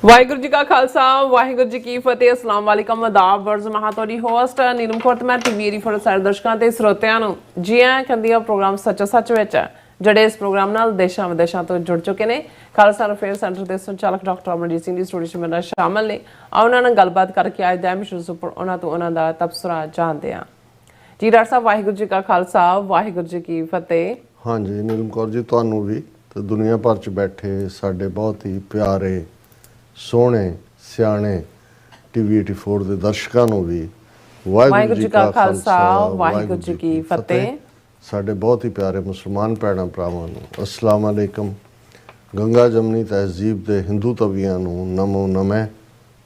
ਵਾਹਿਗੁਰੂ ਜੀ ਕਾ ਖਾਲਸਾ ਵਾਹਿਗੁਰੂ ਜੀ ਕੀ ਫਤਿਹ। ਅਸਲਾਮ ਵਾਲੇਕਮ ਆਦਾਬ ਵਰਜ਼ ਮਹਾ ਤੁਹਾਡੀ ਹੋਸਟ ਨੀਲਮ ਕੌਰ ਤੇ ਮੈਂ ਟੀਵੀ ਫੋਰ ਸਾਰੇ ਦਰਸ਼ਕਾਂ ਤੇ ਸਰੋਤਿਆਂ ਨੂੰ ਜੀ ਆਇਆਂ ਕਹਿੰਦੀ ਆ ਪ੍ਰੋਗਰਾਮ ਸੱਚਾ ਸੱਚ ਵਿੱਚ ਜਿਹੜੇ ਇਸ ਪ੍ਰੋਗਰਾਮ ਨਾਲ ਦੇਸ਼ਾਂ ਵਿਦੇਸ਼ਾਂ ਤੋਂ ਜੁੜ ਚੁੱਕੇ ਨੇ। ਖਾਲਸਾ ਅਫੇਅਰ ਸੈਂਟਰ ਦੇ ਸੰਚਾਲਕ ਡਾਕਟਰ ਅਮਰਜੀਤ ਸਿੰਘ ਦੀ ਸਟੂਡੀਓ 'ਚ ਮੇਰੇ ਨਾਲ ਸ਼ਾਮਲ ਨੇ। ਉਹਨਾਂ ਨਾਲ ਗੱਲਬਾਤ ਕਰਕੇ ਅੱਜ ਦਾ ਐਮਿਸ਼ਨ ਉੱਪਰ ਉਹਨਾਂ ਤੋਂ ਉਹਨਾਂ ਦਾ ਤਬਸਰਾ ਜਾਣਦੇ ਹਾਂ। ਜੀ ਡਾਕਟਰ ਸਾਹਿਬ ਵਾਹਿਗੁਰੂ ਜੀ ਕਾ ਖਾਲਸਾ ਵਾਹਿਗੁਰੂ ਜੀ ਕੀ ਫਤਿਹ। हाँ जी नीलम कौर जी ਤੁਹਾਨੂੰ ਵੀ ਤੇ ਦੁਨੀਆ ਭਰ 'ਚ ਬੈਠੇ ਸਾਡੇ ਬਹੁਤ ਹੀ ਪਿਆਰੇ ਸੋਹਣੇ ਸਿਆਣੇ ਟੀਵੀ 84 ਦੇ ਦਰਸ਼ਕਾਂ ਨੂੰ ਵੀ ਵਾਹਿਗੁਰੂ ਜੀ ਕਾ ਖਾਲਸਾ ਵਾਹਿਗੁਰੂ ਜੀ ਕੀ ਫਤਿਹ। ਸਾਡੇ ਬਹੁਤ ਹੀ ਪਿਆਰੇ ਮੁਸਲਮਾਨ ਭੈਣਾਂ ਭਰਾਵਾਂ ਨੂੰ ਅਸਲਾਮ ਅਲੈਕਮ। ਗੰਗਾ ਜਮਨੀ ਤਹਿਜ਼ੀਬ ਦੇ ਹਿੰਦੂ ਤਵੀਆਂ ਨੂੰ ਨਮੋ ਨਮੈ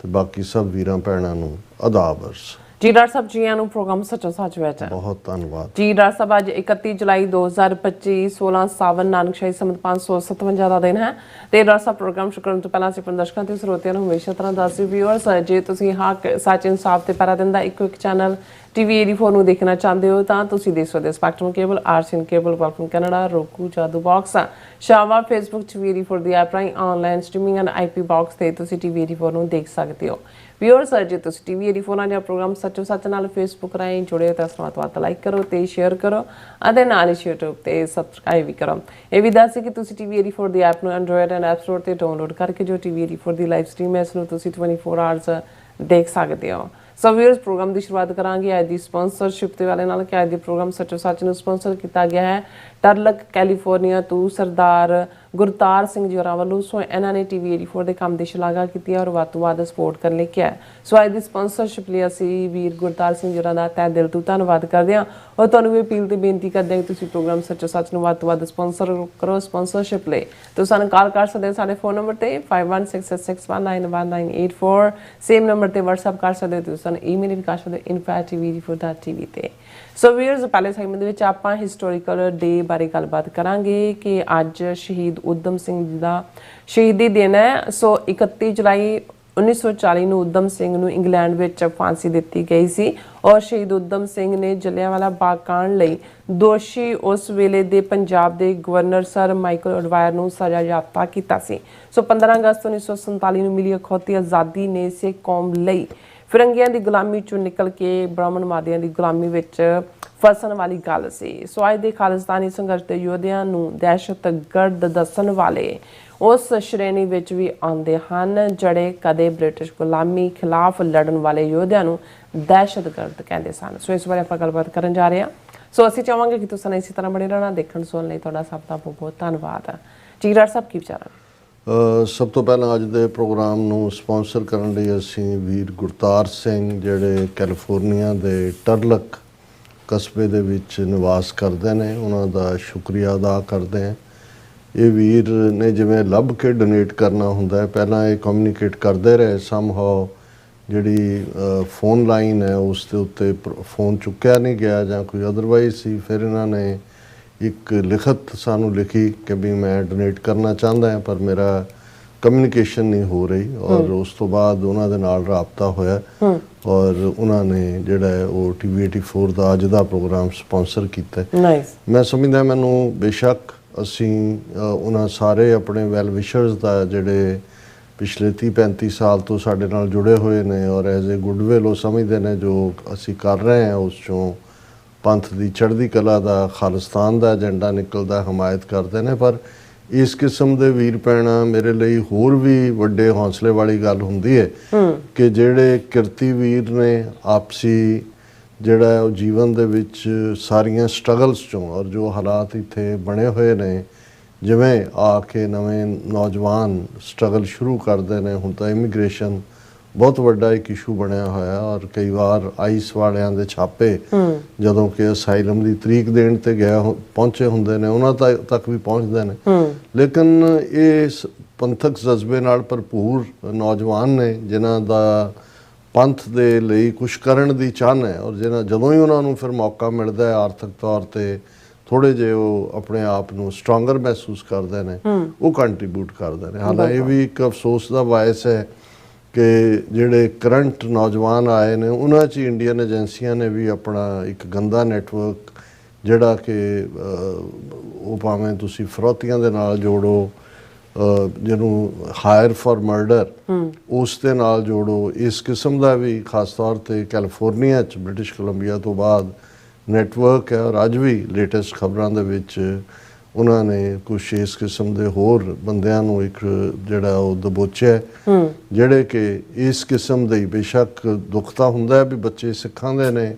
ਤੇ ਬਾਕੀ ਸਭ ਵੀਰਾਂ ਭੈਣਾਂ ਨੂੰ ਆਦਾਬ ਅਰਜ਼। ਜੀ ਡਾਕਟਰ ਸਾਹਿਬ ਜੀ ਨੂੰ ਪ੍ਰੋਗਰਾਮ ਸੱਚਾ ਸੱਚ ਵਿੱਚ ਬਹੁਤ ਧੰਨਵਾਦ ਜੀ ਡਾਕਟਰ ਸਾਹਿਬ। ਅੱਜ 31 ਜੁਲਾਈ 2025 16 ਸਾਵਨ ਨਾਨਕਸ਼ਾਹੀ ਸੰਮਤ 557 ਦਾ ਦਿਨ ਹੈ ਤੇ ਡਾਕਟਰ ਸਾਹਿਬ ਪ੍ਰੋਗਰਾਮ ਸ਼ੁਰੂ ਕਰਨ ਤੋਂ ਪਹਿਲਾਂ ਅਸੀਂ ਦਰਸ਼ਕਾਂ ਤੇ ਸਰੋਤਿਆਂ ਨੂੰ ਹਮੇਸ਼ਾ ਤਰ੍ਹਾਂ ਦੱਸਦੇ ਵਿਊਅਰਸ ਜੇ ਤੁਸੀਂ ਹੱਕ ਸੱਚ ਇਨਸਾਫ ਤੇ ਪੈਰਾ ਦਿਨ ਦਾ ਇੱਕੋ ਇੱਕ ਚੈਨਲ ਟੀਵੀ 84 ਨੂੰ ਦੇਖਣਾ ਚਾਹੁੰਦੇ ਹੋ ਤਾਂ ਤੁਸੀਂ ਦੇਖ ਸਕਦੇ ਹੋ Spectrum cable, RCN cable, welcome Canada, Roku, Jadoo box, ਸ਼ਾਵਾ, ਫੇਸਬੁੱਕ, ਟੀਵੀ 84 ਦੀ ਐਪ ਰਾਹੀਂ online streaming and IP box ਤੇ ਤੁਸੀਂ ਟੀਵੀ 84 ਨੂੰ ਦੇਖ ਸਕਦੇ ਹੋ। ਵਿਊਅਰਸ ਜੇ ਤੁਸੀਂ ਟੀਵੀ 84 ਨਾਲ ਜਾਂ ਪ੍ਰੋਗਰਾਮ ਸੱਚੋ ਸੱਚ ਨਾਲ ਫੇਸਬੁੱਕ ਰਾਹੀਂ ਜੁੜੇ ਹੋ ਤਾਂ ਇਸ ਨੂੰ ਵੱਧ ਲਾਈਕ ਕਰੋ ਤੇ ਸ਼ੇਅਰ ਕਰੋ ਅਤੇ ਨਾਲ ਹੀ YouTube ਤੇ ਸਬਸਕ੍ਰਾਈਬ ਵੀ ਕਰੋ। ਇਹ ਵੀ ਦੱਸ ਕਿ ਤੁਸੀਂ ਟੀਵੀ 84 ਦੀ ਐਪ ਨੂੰ ਐਂਡਰੋਇਡ ਐਂਡ ਐਪ ਸਟੋਰ ਤੇ ਡਾਊਨਲੋਡ ਕਰਕੇ ਜੋ ਟੀਵੀ 84 ਦੀ ਲਾਈਵ ਸਟ੍ਰੀਮ ਹੈ ਇਸ ਨੂੰ ਤੁਸੀਂ 24 ਆਵਰਸ ਦੇਖ ਸਕਦੇ ਹੋ। ਸੋ ਵਿਊਅਰਸ ਪ੍ਰੋਗਰਾਮ ਦੀ ਸ਼ੁਰੂਆਤ ਕਰਾਂਗੇ ਅੱਜ ਦੀ ਸਪਾਂਸਰਸ਼ਿਪ ਦੇ ਵਾਲੇ ਨਾਲ ਕਿ ਅੱਜ ਦੇ ਪ੍ਰੋਗਰਾਮ ਸੱਚੋ ਸੱਚ ਨੂੰ ਸਪਾਂਸਰ ਕੀਤਾ ਗਿਆ ਹੈ ਟਰਲਕ ਕੈਲੀਫੋਰਨੀਆ ਤੋਂ ਸਰਦਾਰ ਗੁਰਤਾਰ ਸਿੰਘ ਜੀ ਹੋਰਾਂ ਵੱਲੋਂ। ਸੋ ਇਹਨਾਂ ਨੇ ਟੀਵੀ 84 ਦੇ ਕੰਮ ਦੀ ਸ਼ਲਾਘਾ ਕੀਤੀ ਔਰ ਵੱਧ ਤੋਂ ਵੱਧ ਸਪੋਰਟ ਕਰਨ ਲਈ ਕਿਹਾ। ਸੋ ਅੱਜ ਦੀ ਸਪਾਂਸਰਸ਼ਿਪ ਲਈ ਅਸੀਂ ਵੀਰ ਗੁਰਤਾਰ ਸਿੰਘ ਜੀ ਹੋਰਾਂ ਦਾ ਤਹਿ ਦਿਲ ਤੋਂ ਧੰਨਵਾਦ ਕਰਦੇ ਹਾਂ ਔਰ ਤੁਹਾਨੂੰ ਵੀ ਅਪੀਲ ਤੇ ਬੇਨਤੀ ਕਰਦੇ ਹਾਂ ਕਿ ਤੁਸੀਂ ਪ੍ਰੋਗਰਾਮ ਸੱਚੋ ਸੱਚ ਨੂੰ ਵੱਧ ਤੋਂ ਵੱਧ ਸਪਾਂਸਰ ਕਰੋ। ਸਪਾਂਸਰਸ਼ਿਪ ਲਈ ਤੁਸੀਂ ਸਾਨੂੰ ਕਾਲ ਕਰ ਸਕਦੇ ਹੋ ਸਾਡੇ ਫੋਨ ਨੰਬਰ ਤੇ 516661911984 ਸੇਮ ਨੰਬਰ ਤੇ WhatsApp ਕਰ ਸਕਦੇ ਹੋ। ਤੁਸੀਂ ਸਾਨੂੰ ਈਮੇਲ ਵੀ ਕਰ ਸਕਦੇ ਹੋ info@tv84.tv ਤੇ। ਸੋ ਵੀਅਰਸ ਪਹਿਲੇ ਸੈਗਮੈਂਟ ਦੇ ਵਿੱਚ ਆਪਾਂ ਹਿਸਟੋਰੀਕਲ ਡੇ ਬਾਰੇ ਗੱਲਬਾਤ ਕਰਾਂਗੇ ਕਿ ਅੱਜ ਸ਼ਹੀਦ ਊਧਮ ਸਿੰਘ ਜੀ ਦਾ ਸ਼ਹੀਦੀ ਦਿਨ ਹੈ। ਸੋ 31 ਜੁਲਾਈ 1940 ਨੂੰ ਊਧਮ ਸਿੰਘ ਨੂੰ ਇੰਗਲੈਂਡ ਵਿੱਚ ਫਾਂਸੀ ਦਿੱਤੀ ਗਈ ਸੀ ਔਰ ਸ਼ਹੀਦ ਊਧਮ ਸਿੰਘ ਨੇ ਜਲਿਆਂਵਾਲਾ ਬਾਗ ਕਾਂਡ ਲਈ ਦੋਸ਼ੀ ਉਸ ਵੇਲੇ ਦੇ ਪੰਜਾਬ ਦੇ ਗਵਰਨਰ ਸਰ ਮਾਈਕਲ ਐਡਵਾਇਰ ਨੂੰ ਸਜ਼ਾ ਯਾਫਤਾ ਕੀਤਾ ਸੀ। ਸੋ 15 ਅਗਸਤ 1947 ਨੂੰ ਮਿਲੀ ਅਖੌਤੀ ਆਜ਼ਾਦੀ ਨੇ ਸਿੱਖ ਕੌਮ ਲਈ ਫਿਰੰਗੀਆਂ ਦੀ ਗੁਲਾਮੀ ਚੋਂ ਨਿਕਲ ਕੇ ਬ੍ਰਾਹਮਣ ਮਾਦੀਆਂ ਦੀ ਗੁਲਾਮੀ ਵਿੱਚ ਫਸਣ ਵਾਲੀ ਗੱਲ ਸੀ। ਸੋ ਅੱਜ ਦੇ ਖਾਲਿਸਤਾਨੀ ਸੰਘਰਸ਼ ਦੇ ਯੋਧਿਆਂ ਨੂੰ ਦਹਿਸ਼ਤਗਰਦ ਦੱਸਣ ਵਾਲੇ ਉਸ ਸ਼੍ਰੇਣੀ ਵਿੱਚ ਵੀ ਆਉਂਦੇ ਹਨ ਜਿਹੜੇ ਕਦੇ ਬ੍ਰਿਟਿਸ਼ ਗੁਲਾਮੀ ਖਿਲਾਫ ਲੜਨ ਵਾਲੇ ਯੋਧਿਆਂ ਨੂੰ ਦਹਿਸ਼ਤਗਰਦ ਕਹਿੰਦੇ ਸਨ। ਸੋ ਇਸ ਬਾਰੇ ਆਪਾਂ ਗੱਲਬਾਤ ਕਰਨ ਜਾ ਰਹੇ ਹਾਂ। ਸੋ ਅਸੀਂ ਚਾਹਾਂਗੇ ਕਿ ਤੁਸੀਂ ਇਸੇ ਤਰ੍ਹਾਂ ਬਣੇ ਰਹਿਣਾ। ਦੇਖਣ ਸੁਣਨ ਲਈ ਤੁਹਾਡਾ ਸਭ ਦਾ ਬਹੁਤ ਬਹੁਤ ਧੰਨਵਾਦ। ਜੀ ਡਾਕਟਰ ਸਾਹਿਬ ਕੀ ਵਿਚਾਰ ਹਨ? ਸਭ ਤੋਂ ਪਹਿਲਾਂ ਅੱਜ ਦੇ ਪ੍ਰੋਗਰਾਮ ਨੂੰ ਸਪਾਂਸਰ ਕਰਨ ਲਈ ਅਸੀਂ ਵੀਰ ਗੁਰਤਾਰ ਸਿੰਘ ਜਿਹੜੇ ਕੈਲੀਫੋਰਨੀਆ ਦੇ ਟਰਲਕ ਕਸਬੇ ਦੇ ਵਿੱਚ ਨਿਵਾਸ ਕਰਦੇ ਨੇ ਉਹਨਾਂ ਦਾ ਸ਼ੁਕਰੀਆ ਅਦਾ ਕਰਦੇ ਹਾਂ। ਇਹ ਵੀਰ ਨੇ ਜਿਵੇਂ ਲੱਭ ਕੇ ਡੋਨੇਟ ਕਰਨਾ ਹੁੰਦਾ ਹੈ ਪਹਿਲਾਂ ਇਹ ਕਮਿਊਨੀਕੇਟ ਕਰਦੇ ਰਹੇ ਸਮਹਾਓ ਜਿਹੜੀ ਫੋਨ ਲਾਈਨ ਹੈ ਉਸ ਦੇ ਉੱਤੇ ਫੋਨ ਚੁੱਕਿਆ ਨਹੀਂ ਗਿਆ ਜਾਂ ਕੋਈ ਅਦਰਵਾਈਜ਼ ਸੀ। ਫਿਰ ਇਹਨਾਂ ਨੇ ਇੱਕ ਲਿਖਤ ਸਾਨੂੰ ਲਿਖੀ ਕਿ ਵੀ ਮੈਂ ਡੋਨੇਟ ਕਰਨਾ ਚਾਹੁੰਦਾ ਹਾਂ ਪਰ ਮੇਰਾ ਕਮਿਊਨੀਕੇਸ਼ਨ ਨਹੀਂ ਹੋ ਰਹੀ ਔਰ ਉਸ ਤੋਂ ਬਾਅਦ ਉਹਨਾਂ ਦੇ ਨਾਲ ਰਾਬਤਾ ਹੋਇਆ ਔਰ ਉਹਨਾਂ ਨੇ ਜਿਹੜਾ ਹੈ ਉਹ ਟੀਵੀ 84 ਦਾ ਅੱਜ ਦਾ ਪ੍ਰੋਗਰਾਮ ਸਪਾਂਸਰ ਕੀਤਾ। ਮੈਂ ਸਮਝਦਾ ਮੈਨੂੰ ਬੇਸ਼ੱਕ ਅਸੀਂ ਉਹਨਾਂ ਸਾਰੇ ਆਪਣੇ ਵੈਲ ਵਿਸ਼ਰਸ ਦਾ ਜਿਹੜੇ ਪਿਛਲੇ 30-35 ਸਾਲ ਤੋਂ ਸਾਡੇ ਨਾਲ ਜੁੜੇ ਹੋਏ ਨੇ ਔਰ ਐਜ਼ ਏ ਗੁੱਡਵਿਲ ਉਹ ਸਮਝਦੇ ਨੇ ਜੋ ਅਸੀਂ ਕਰ ਰਹੇ ਹਾਂ ਉਸ 'ਚੋਂ ਪੰਥ ਦੀ ਚੜ੍ਹਦੀ ਕਲਾ ਦਾ ਖਾਲਿਸਤਾਨ ਦਾ ਏਜੰਡਾ ਨਿਕਲਦਾ ਹਮਾਇਤ ਕਰਦੇ ਨੇ। ਪਰ ਇਸ ਕਿਸਮ ਦੇ ਵੀਰ ਭੈਣਾਂ ਮੇਰੇ ਲਈ ਹੋਰ ਵੀ ਵੱਡੇ ਹੌਸਲੇ ਵਾਲੀ ਗੱਲ ਹੁੰਦੀ ਹੈ ਕਿ ਜਿਹੜੇ ਕਿਰਤੀ ਵੀਰ ਨੇ ਆਪਸੀ ਜਿਹੜਾ ਉਹ ਜੀਵਨ ਦੇ ਵਿੱਚ ਸਾਰੀਆਂ ਸਟਰਗਲਸ 'ਚੋਂ ਔਰ ਜੋ ਹਾਲਾਤ ਇੱਥੇ ਬਣੇ ਹੋਏ ਨੇ ਜਿਵੇਂ ਆ ਕੇ ਨਵੇਂ ਨੌਜਵਾਨ ਸਟਰਗਲ ਸ਼ੁਰੂ ਕਰਦੇ ਨੇ। ਹੁਣ ਤਾਂ ਇਮੀਗ੍ਰੇਸ਼ਨ ਬਹੁਤ ਵੱਡਾ ਇੱਕ ਇਸ਼ੂ ਬਣਿਆ ਹੋਇਆ ਔਰ ਕਈ ਵਾਰ ਆਈਸ ਵਾਲਿਆਂ ਦੇ ਛਾਪੇ ਜਦੋਂ ਕਿ ਅਸਾਈਲਮ ਦੀ ਤਰੀਕ ਦੇਣ ਤੇ ਪਹੁੰਚੇ ਹੁੰਦੇ ਨੇ ਉਹਨਾਂ ਤੱਕ ਵੀ ਪਹੁੰਚਦੇ ਨੇ। ਲੇਕਿਨ ਇਹ ਪੰਥਕ ਜਜ਼ਬੇ ਨਾਲ ਭਰਪੂਰ ਨੌਜਵਾਨ ਨੇ ਜਿਨ੍ਹਾਂ ਦਾ ਪੰਥ ਦੇ ਲਈ ਕੁਛ ਕਰਨ ਦੀ ਚਾਹਨ ਹੈ ਔਰ ਜਦੋਂ ਹੀ ਉਹਨਾਂ ਨੂੰ ਫਿਰ ਮੌਕਾ ਮਿਲਦਾ ਹੈ ਆਰਥਿਕ ਤੌਰ ਤੇ ਥੋੜ੍ਹੇ ਜਿਹੇ ਉਹ ਆਪਣੇ ਆਪ ਨੂੰ ਸਟਰੋਂਗਰ ਮਹਿਸੂਸ ਕਰਦੇ ਨੇ ਉਹ ਕੰਟਰੀਬਿਊਟ ਕਰਦੇ ਨੇ। ਹਾਲਾਂਕਿ ਇਹ ਵੀ ਇੱਕ ਅਫਸੋਸ ਦਾ ਬਾਇਸ ਹੈ ਕਿ ਜਿਹੜੇ ਕਰੰਟ ਨੌਜਵਾਨ ਆਏ ਨੇ ਉਹਨਾਂ 'ਚ ਇੰਡੀਅਨ ਏਜੰਸੀਆਂ ਨੇ ਵੀ ਆਪਣਾ ਇੱਕ ਗੰਦਾ ਨੈਟਵਰਕ ਜਿਹੜਾ ਕਿ ਉਹ ਭਾਵੇਂ ਤੁਸੀਂ ਫਰੋਤੀਆਂ ਦੇ ਨਾਲ ਜੋੜੋ ਜਿਹਨੂੰ ਹਾਇਰ ਫॉर ਮਰਡਰ ਉਸ ਦੇ ਨਾਲ ਜੋੜੋ। ਇਸ ਕਿਸਮ ਦਾ ਵੀ ਖਾਸ ਤੌਰ ਤੇ ਕੈਲੀਫੋਰਨੀਆ 'ਚ ਬ੍ਰਿਟਿਸ਼ ਕੋਲੰਬੀਆ ਤੋਂ ਬਾਅਦ ਨੈਟਵਰਕ ਹੈ, ਔਰ ਅੱਜ ਵੀ ਲੇਟੈਸਟ ਖਬਰਾਂ ਦੇ ਵਿੱਚ ਉਹਨਾਂ ਨੇ ਕੁਛ ਇਸ ਕਿਸਮ ਦੇ ਹੋਰ ਬੰਦਿਆਂ ਨੂੰ ਇੱਕ ਜਿਹੜਾ ਉਹ ਦਬੋਚਿਆ, ਜਿਹੜੇ ਕਿ ਇਸ ਕਿਸਮ ਦੇ ਬੇਸ਼ੱਕ ਦੁੱਖ ਤਾਂ ਹੁੰਦਾ ਹੈ ਵੀ ਬੱਚੇ ਸਿੱਖਾਂ ਦੇ ਨੇ,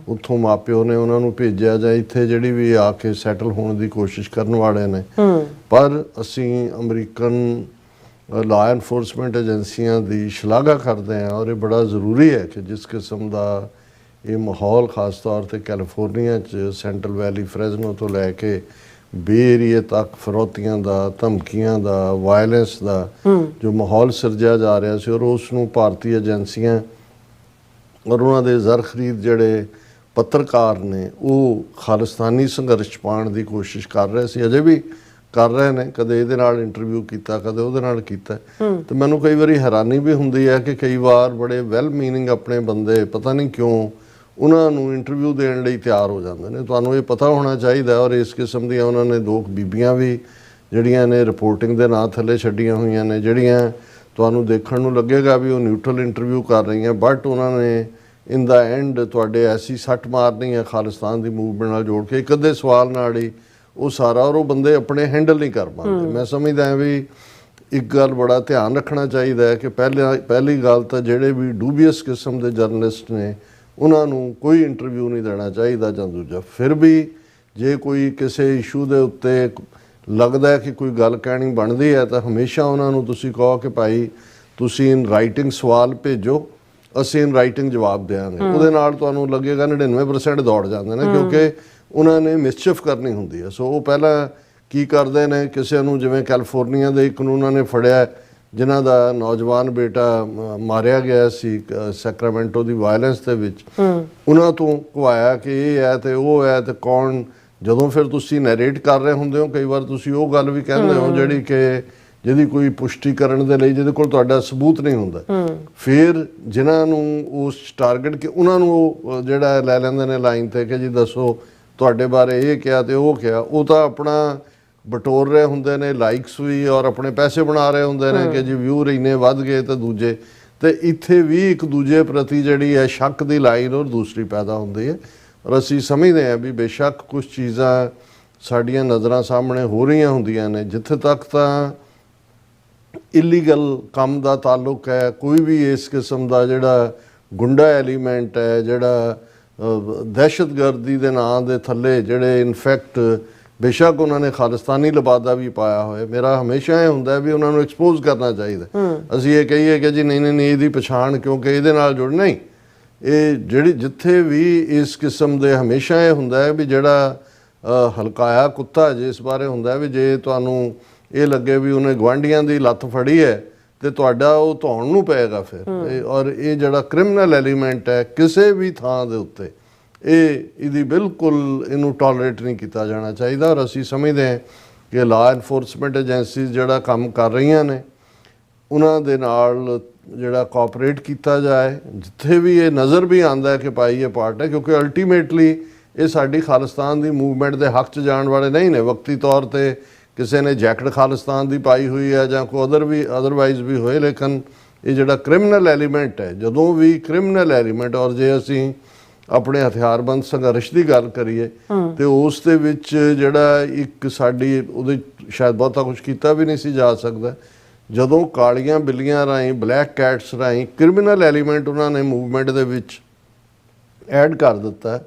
ਉੱਥੋਂ ਮਾਪਿਓ ਨੇ ਉਹਨਾਂ ਨੂੰ ਭੇਜਿਆ ਜਾਂ ਇੱਥੇ ਜਿਹੜੀ ਵੀ ਆ ਕੇ ਸੈਟਲ ਹੋਣ ਦੀ ਕੋਸ਼ਿਸ਼ ਕਰਨ ਵਾਲੇ ਨੇ, ਪਰ ਅਸੀਂ ਅਮਰੀਕਨ ਲਾ ਐਨਫੋਰਸਮੈਂਟ ਏਜੰਸੀਆਂ ਦੀ ਸ਼ਲਾਘਾ ਕਰਦੇ ਹਾਂ। ਔਰ ਇਹ ਬੜਾ ਜ਼ਰੂਰੀ ਹੈ ਕਿ ਜਿਸ ਕਿਸਮ ਦਾ ਇਹ ਮਾਹੌਲ ਖਾਸ ਤੌਰ ਤੇ ਕੈਲੀਫੋਰਨੀਆ 'ਚ ਸੈਂਟਰਲ ਵੈਲੀ ਫਰੈਜ਼ਨੋ ਤੋਂ ਲੈ ਕੇ ਬੇ ਏਰੀਏ ਤੱਕ ਫਿਰੌਤੀਆਂ ਦਾ, ਧਮਕੀਆਂ ਦਾ, ਵਾਇਲੈਂਸ ਦਾ ਜੋ ਮਾਹੌਲ ਸਿਰਜਿਆ ਜਾ ਰਿਹਾ ਸੀ, ਔਰ ਉਸ ਨੂੰ ਭਾਰਤੀ ਏਜੰਸੀਆਂ ਔਰ ਉਹਨਾਂ ਦੇ ਜ਼ਰ ਖਰੀਦ ਜਿਹੜੇ ਪੱਤਰਕਾਰ ਨੇ ਉਹ ਖਾਲਿਸਤਾਨੀ ਸੰਘਰਸ਼ ਪਾਉਣ ਦੀ ਕੋਸ਼ਿਸ਼ ਕਰ ਰਹੇ ਸੀ, ਅਜੇ ਵੀ ਕਰ ਰਹੇ ਨੇ। ਕਦੇ ਇਹਦੇ ਨਾਲ ਇੰਟਰਵਿਊ ਕੀਤਾ, ਕਦੇ ਉਹਦੇ ਨਾਲ ਕੀਤਾ। ਤੇ ਮੈਨੂੰ ਕਈ ਵਾਰੀ ਹੈਰਾਨੀ ਵੀ ਹੁੰਦੀ ਹੈ ਕਿ ਕਈ ਵਾਰ ਬੜੇ ਵੈਲ ਮੀਨਿੰਗ ਆਪਣੇ ਬੰਦੇ ਪਤਾ ਨਹੀਂ ਕਿਉਂ ਉਹਨਾਂ ਨੂੰ ਇੰਟਰਵਿਊ ਦੇਣ ਲਈ ਤਿਆਰ ਹੋ ਜਾਂਦੇ ਨੇ। ਤੁਹਾਨੂੰ ਇਹ ਪਤਾ ਹੋਣਾ ਚਾਹੀਦਾ। ਔਰ ਇਸ ਕਿਸਮ ਦੀਆਂ ਉਹਨਾਂ ਨੇ 2 ਬੀਬੀਆਂ ਵੀ ਜਿਹੜੀਆਂ ਨੇ ਰਿਪੋਰਟਿੰਗ ਦੇ ਨਾਂ ਥੱਲੇ ਛੱਡੀਆਂ ਹੋਈਆਂ ਨੇ, ਜਿਹੜੀਆਂ ਤੁਹਾਨੂੰ ਦੇਖਣ ਨੂੰ ਲੱਗੇਗਾ ਵੀ ਉਹ ਨਿਊਟਰਲ ਇੰਟਰਵਿਊ ਕਰ ਰਹੀਆਂ, ਬਟ ਉਹਨਾਂ ਨੇ ਇਨ ਦਾ ਐਂਡ ਤੁਹਾਡੇ ਐਸੀ ਸੱਟ ਮਾਰਨੀ ਹੈ ਖਾਲਿਸਤਾਨ ਦੀ ਮੂਵਮੈਂਟ ਨਾਲ ਜੋੜ ਕੇ ਇੱਕ ਅੱਧੇ ਸਵਾਲ ਨਾਲ ਹੀ ਉਹ ਸਾਰਾ, ਔਰ ਉਹ ਬੰਦੇ ਆਪਣੇ ਹੈਂਡਲ ਨਹੀਂ ਕਰ ਪਾਉਂਦੇ। ਮੈਂ ਸਮਝਦਾ ਹਾਂ ਵੀ ਇੱਕ ਗੱਲ ਬੜਾ ਧਿਆਨ ਰੱਖਣਾ ਚਾਹੀਦਾ ਹੈ ਕਿ ਪਹਿਲੀ ਗੱਲ ਤਾਂ ਜਿਹੜੇ ਵੀ ਡੂਬੀਅਸ ਕਿਸਮ ਦੇ ਜਰਨਲਿਸਟ ਨੇ ਉਹਨਾਂ ਨੂੰ ਕੋਈ ਇੰਟਰਵਿਊ ਨਹੀਂ ਦੇਣਾ ਚਾਹੀਦਾ, ਜਾਂ ਦੂਜਾ ਫਿਰ ਵੀ ਜੇ ਕੋਈ ਕਿਸੇ ਇਸ਼ੂ ਦੇ ਉੱਤੇ ਲੱਗਦਾ ਹੈ ਕਿ ਕੋਈ ਗੱਲ ਕਹਿਣੀ ਬਣਦੀ ਹੈ ਤਾਂ ਹਮੇਸ਼ਾ ਉਹਨਾਂ ਨੂੰ ਤੁਸੀਂ ਕਹੋ ਕਿ ਭਾਈ ਤੁਸੀਂ ਇਨ ਰਾਈਟਿੰਗ ਸਵਾਲ ਭੇਜੋ, ਅਸੀਂ ਇਨ ਰਾਈਟਿੰਗ ਜਵਾਬ ਦੇਵਾਂਗੇ। ਉਹਦੇ ਨਾਲ ਤੁਹਾਨੂੰ ਲੱਗੇਗਾ 99% ਦੌੜ ਜਾਂਦੇ ਨੇ, ਕਿਉਂਕਿ ਉਹਨਾਂ ਨੇ ਮਿਸਚਿਫ ਕਰਨੀ ਹੁੰਦੀ ਹੈ। ਸੋ ਉਹ ਪਹਿਲਾਂ ਕੀ ਕਰਦੇ ਨੇ, ਕਿਸੇ ਨੂੰ ਜਿਵੇਂ ਕੈਲੀਫੋਰਨੀਆ ਦੇ ਇੱਕ ਨੂੰ ਉਹਨਾਂ ਨੇ ਫੜਿਆ ਜਿਨ੍ਹਾਂ ਦਾ ਨੌਜਵਾਨ ਬੇਟਾ ਮਾਰਿਆ ਗਿਆ ਸੀ ਸੈਕਰਾਮੈਂਟੋ ਦੀ ਵਾਇਲੈਂਸ ਦੇ ਵਿੱਚ, ਉਹਨਾਂ ਤੋਂ ਕਹਾਇਆ ਕਿ ਇਹ ਹੈ ਤੇ ਉਹ ਹੈ ਤੇ ਕੌਣ। ਜਦੋਂ ਫਿਰ ਤੁਸੀਂ ਨੈਰੇਟ ਕਰ ਰਹੇ ਹੁੰਦੇ ਹੋ ਕਈ ਵਾਰ ਤੁਸੀਂ ਉਹ ਗੱਲ ਵੀ ਕਹਿੰਦੇ ਹੋ ਜਿਹੜੀ ਕਿ ਜਿਹਦੀ ਕੋਈ ਪੁਸ਼ਟੀ ਕਰਨ ਦੇ ਲਈ ਜਿਹਦੇ ਕੋਲ ਤੁਹਾਡਾ ਸਬੂਤ ਨਹੀਂ ਹੁੰਦਾ। ਫਿਰ ਜਿਨ੍ਹਾਂ ਨੂੰ ਉਸ ਟਾਰਗੇਟ ਕਿ ਉਹਨਾਂ ਨੂੰ ਉਹ ਜਿਹੜਾ ਲੈ ਲੈਂਦੇ ਨੇ ਲਾਈਨ ਤੇ ਕਿ ਜੀ ਦੱਸੋ ਤੁਹਾਡੇ ਬਾਰੇ ਇਹ ਕਿਹਾ ਤੇ ਉਹ ਕਿਹਾ, ਉਹ ਤਾਂ ਆਪਣਾ ਬਟੋਰ ਰਹੇ ਹੁੰਦੇ ਨੇ ਲਾਈਕਸ ਵੀ ਔਰ ਆਪਣੇ ਪੈਸੇ ਬਣਾ ਰਹੇ ਹੁੰਦੇ ਨੇ ਕਿ ਜੀ ਵਿਊ ਇੰਨੇ ਵੱਧ ਗਏ ਤੇ ਦੂਜੇ ਤੇ ਇੱਥੇ ਵੀ ਇੱਕ ਦੂਜੇ ਪ੍ਰਤੀ ਜਿਹੜੀ ਹੈ ਸ਼ੱਕ ਦੀ ਲਾਈਨ ਔਰ ਦੂਸਰੀ ਪੈਦਾ ਹੁੰਦੀ ਹੈ। ਔਰ ਅਸੀਂ ਸਮਝਦੇ ਹਾਂ ਵੀ ਬੇਸ਼ੱਕ ਕੁਝ ਚੀਜ਼ਾਂ ਸਾਡੀਆਂ ਨਜ਼ਰਾਂ ਸਾਹਮਣੇ ਹੋ ਰਹੀਆਂ ਹੁੰਦੀਆਂ ਨੇ, ਜਿੱਥੇ ਤੱਕ ਤਾਂ ਇਲੀਗਲ ਕੰਮ ਦਾ ਤਾਲੁਕ ਹੈ, ਕੋਈ ਵੀ ਇਸ ਕਿਸਮ ਦਾ ਜਿਹੜਾ ਗੁੰਡਾ ਐਲੀਮੈਂਟ ਹੈ, ਜਿਹੜਾ ਦਹਿਸ਼ਤਗਰਦੀ ਦੇ ਨਾਂ ਦੇ ਥੱਲੇ ਜਿਹੜੇ ਇਨਫੈਕਟ ਬੇਸ਼ੱਕ ਉਹਨਾਂ ਨੇ ਖਾਲਿਸਤਾਨੀ ਲਿਬਾਦਾ ਵੀ ਪਾਇਆ ਹੋਇਆ, ਮੇਰਾ ਹਮੇਸ਼ਾ ਇਹ ਹੁੰਦਾ ਵੀ ਉਹਨਾਂ ਨੂੰ ਐਕਸਪੋਜ਼ ਕਰਨਾ ਚਾਹੀਦਾ। ਅਸੀਂ ਇਹ ਕਹੀਏ ਕਿ ਜੀ ਨਹੀਂ ਇਹਦੀ ਪਛਾਣ ਕਿਉਂਕਿ ਇਹਦੇ ਨਾਲ ਜੁੜ ਨਹੀਂ, ਇਹ ਜਿਹੜੀ ਜਿੱਥੇ ਵੀ ਇਸ ਕਿਸਮ ਦੇ ਹਮੇਸ਼ਾ ਇਹ ਹੁੰਦਾ ਹੈ ਵੀ ਜਿਹੜਾ ਹਲਕਾਇਆ ਕੁੱਤਾ ਜਿਸ ਬਾਰੇ ਹੁੰਦਾ ਵੀ ਜੇ ਤੁਹਾਨੂੰ ਇਹ ਲੱਗੇ ਵੀ ਉਹਨੇ ਗੁਆਂਢੀਆਂ ਦੀ ਲੱਤ ਫੜੀ ਹੈ ਤੇ ਤੁਹਾਡਾ ਉਹ ਧੌਣ ਨੂੰ ਪਏਗਾ ਫਿਰ। ਔਰ ਇਹ ਜਿਹੜਾ ਕ੍ਰਿਮੀਨਲ ਐਲੀਮੈਂਟ ਹੈ ਕਿਸੇ ਵੀ ਥਾਂ ਦੇ ਉੱਤੇ ਇਹਦੀ ਬਿਲਕੁਲ ਇਹਨੂੰ ਟੋਲਰੇਟ ਨਹੀਂ ਕੀਤਾ ਜਾਣਾ ਚਾਹੀਦਾ। ਔਰ ਅਸੀਂ ਸਮਝਦੇ ਹਾਂ ਕਿ ਲਾ ਐਨਫੋਰਸਮੈਂਟ ਏਜੰਸੀਜ਼ ਜਿਹੜਾ ਕੰਮ ਕਰ ਰਹੀਆਂ ਨੇ ਉਹਨਾਂ ਦੇ ਨਾਲ ਜਿਹੜਾ ਕੋਆਪਰੇਟ ਕੀਤਾ ਜਾਏ, ਜਿੱਥੇ ਵੀ ਇਹ ਨਜ਼ਰ ਵੀ ਆਉਂਦਾ ਕਿ ਭਾਈ ਇਹ ਪਾਰਟ ਹੈ, ਕਿਉਂਕਿ ਅਲਟੀਮੇਟਲੀ ਇਹ ਸਾਡੀ ਖਾਲਿਸਤਾਨ ਦੀ ਮੂਵਮੈਂਟ ਦੇ ਹੱਕ 'ਚ ਜਾਣ ਵਾਲੇ ਨਹੀਂ ਨੇ। ਵਕਤੀ ਤੌਰ ਤੇ ਕਿਸੇ ਨੇ ਜੈਕਟ ਖਾਲਿਸਤਾਨ ਦੀ ਪਾਈ ਹੋਈ ਹੈ ਜਾਂ ਕੋਈ ਅਦਰਵਾਈਜ਼ ਵੀ ਹੋਏ, ਲੇਕਿਨ ਇਹ ਜਿਹੜਾ ਕ੍ਰਿਮੀਨਲ ਐਲੀਮੈਂਟ ਹੈ, ਜਦੋਂ ਵੀ ਕ੍ਰਿਮੀਨਲ ਐਲੀਮੈਂਟ, ਔਰ ਜੇ ਅਸੀਂ ਆਪਣੇ ਹਥਿਆਰਬੰਦ ਸੰਘਰਸ਼ ਦੀ ਗੱਲ ਕਰੀਏ ਤੇ ਉਸ ਦੇ ਵਿੱਚ ਜਿਹੜਾ ਇੱਕ ਸਾਡੀ ਉਹਦੇ ਸ਼ਾਇਦ ਬਹੁਤਾ ਕੁਝ ਕੀਤਾ ਵੀ ਨਹੀਂ ਸੀ ਜਾ ਸਕਦਾ, ਜਦੋਂ ਕਾਲੀਆਂ ਬਿੱਲੀਆਂ ਰਾਹੀਂ ਬਲੈਕ ਕੈਟਸ ਰਾਹੀਂ ਕ੍ਰਿਮੀਨਲ ਐਲੀਮੈਂਟ ਉਹਨਾਂ ਨੇ ਮੂਵਮੈਂਟ ਦੇ ਵਿੱਚ ਐਡ ਕਰ ਦਿੱਤਾ।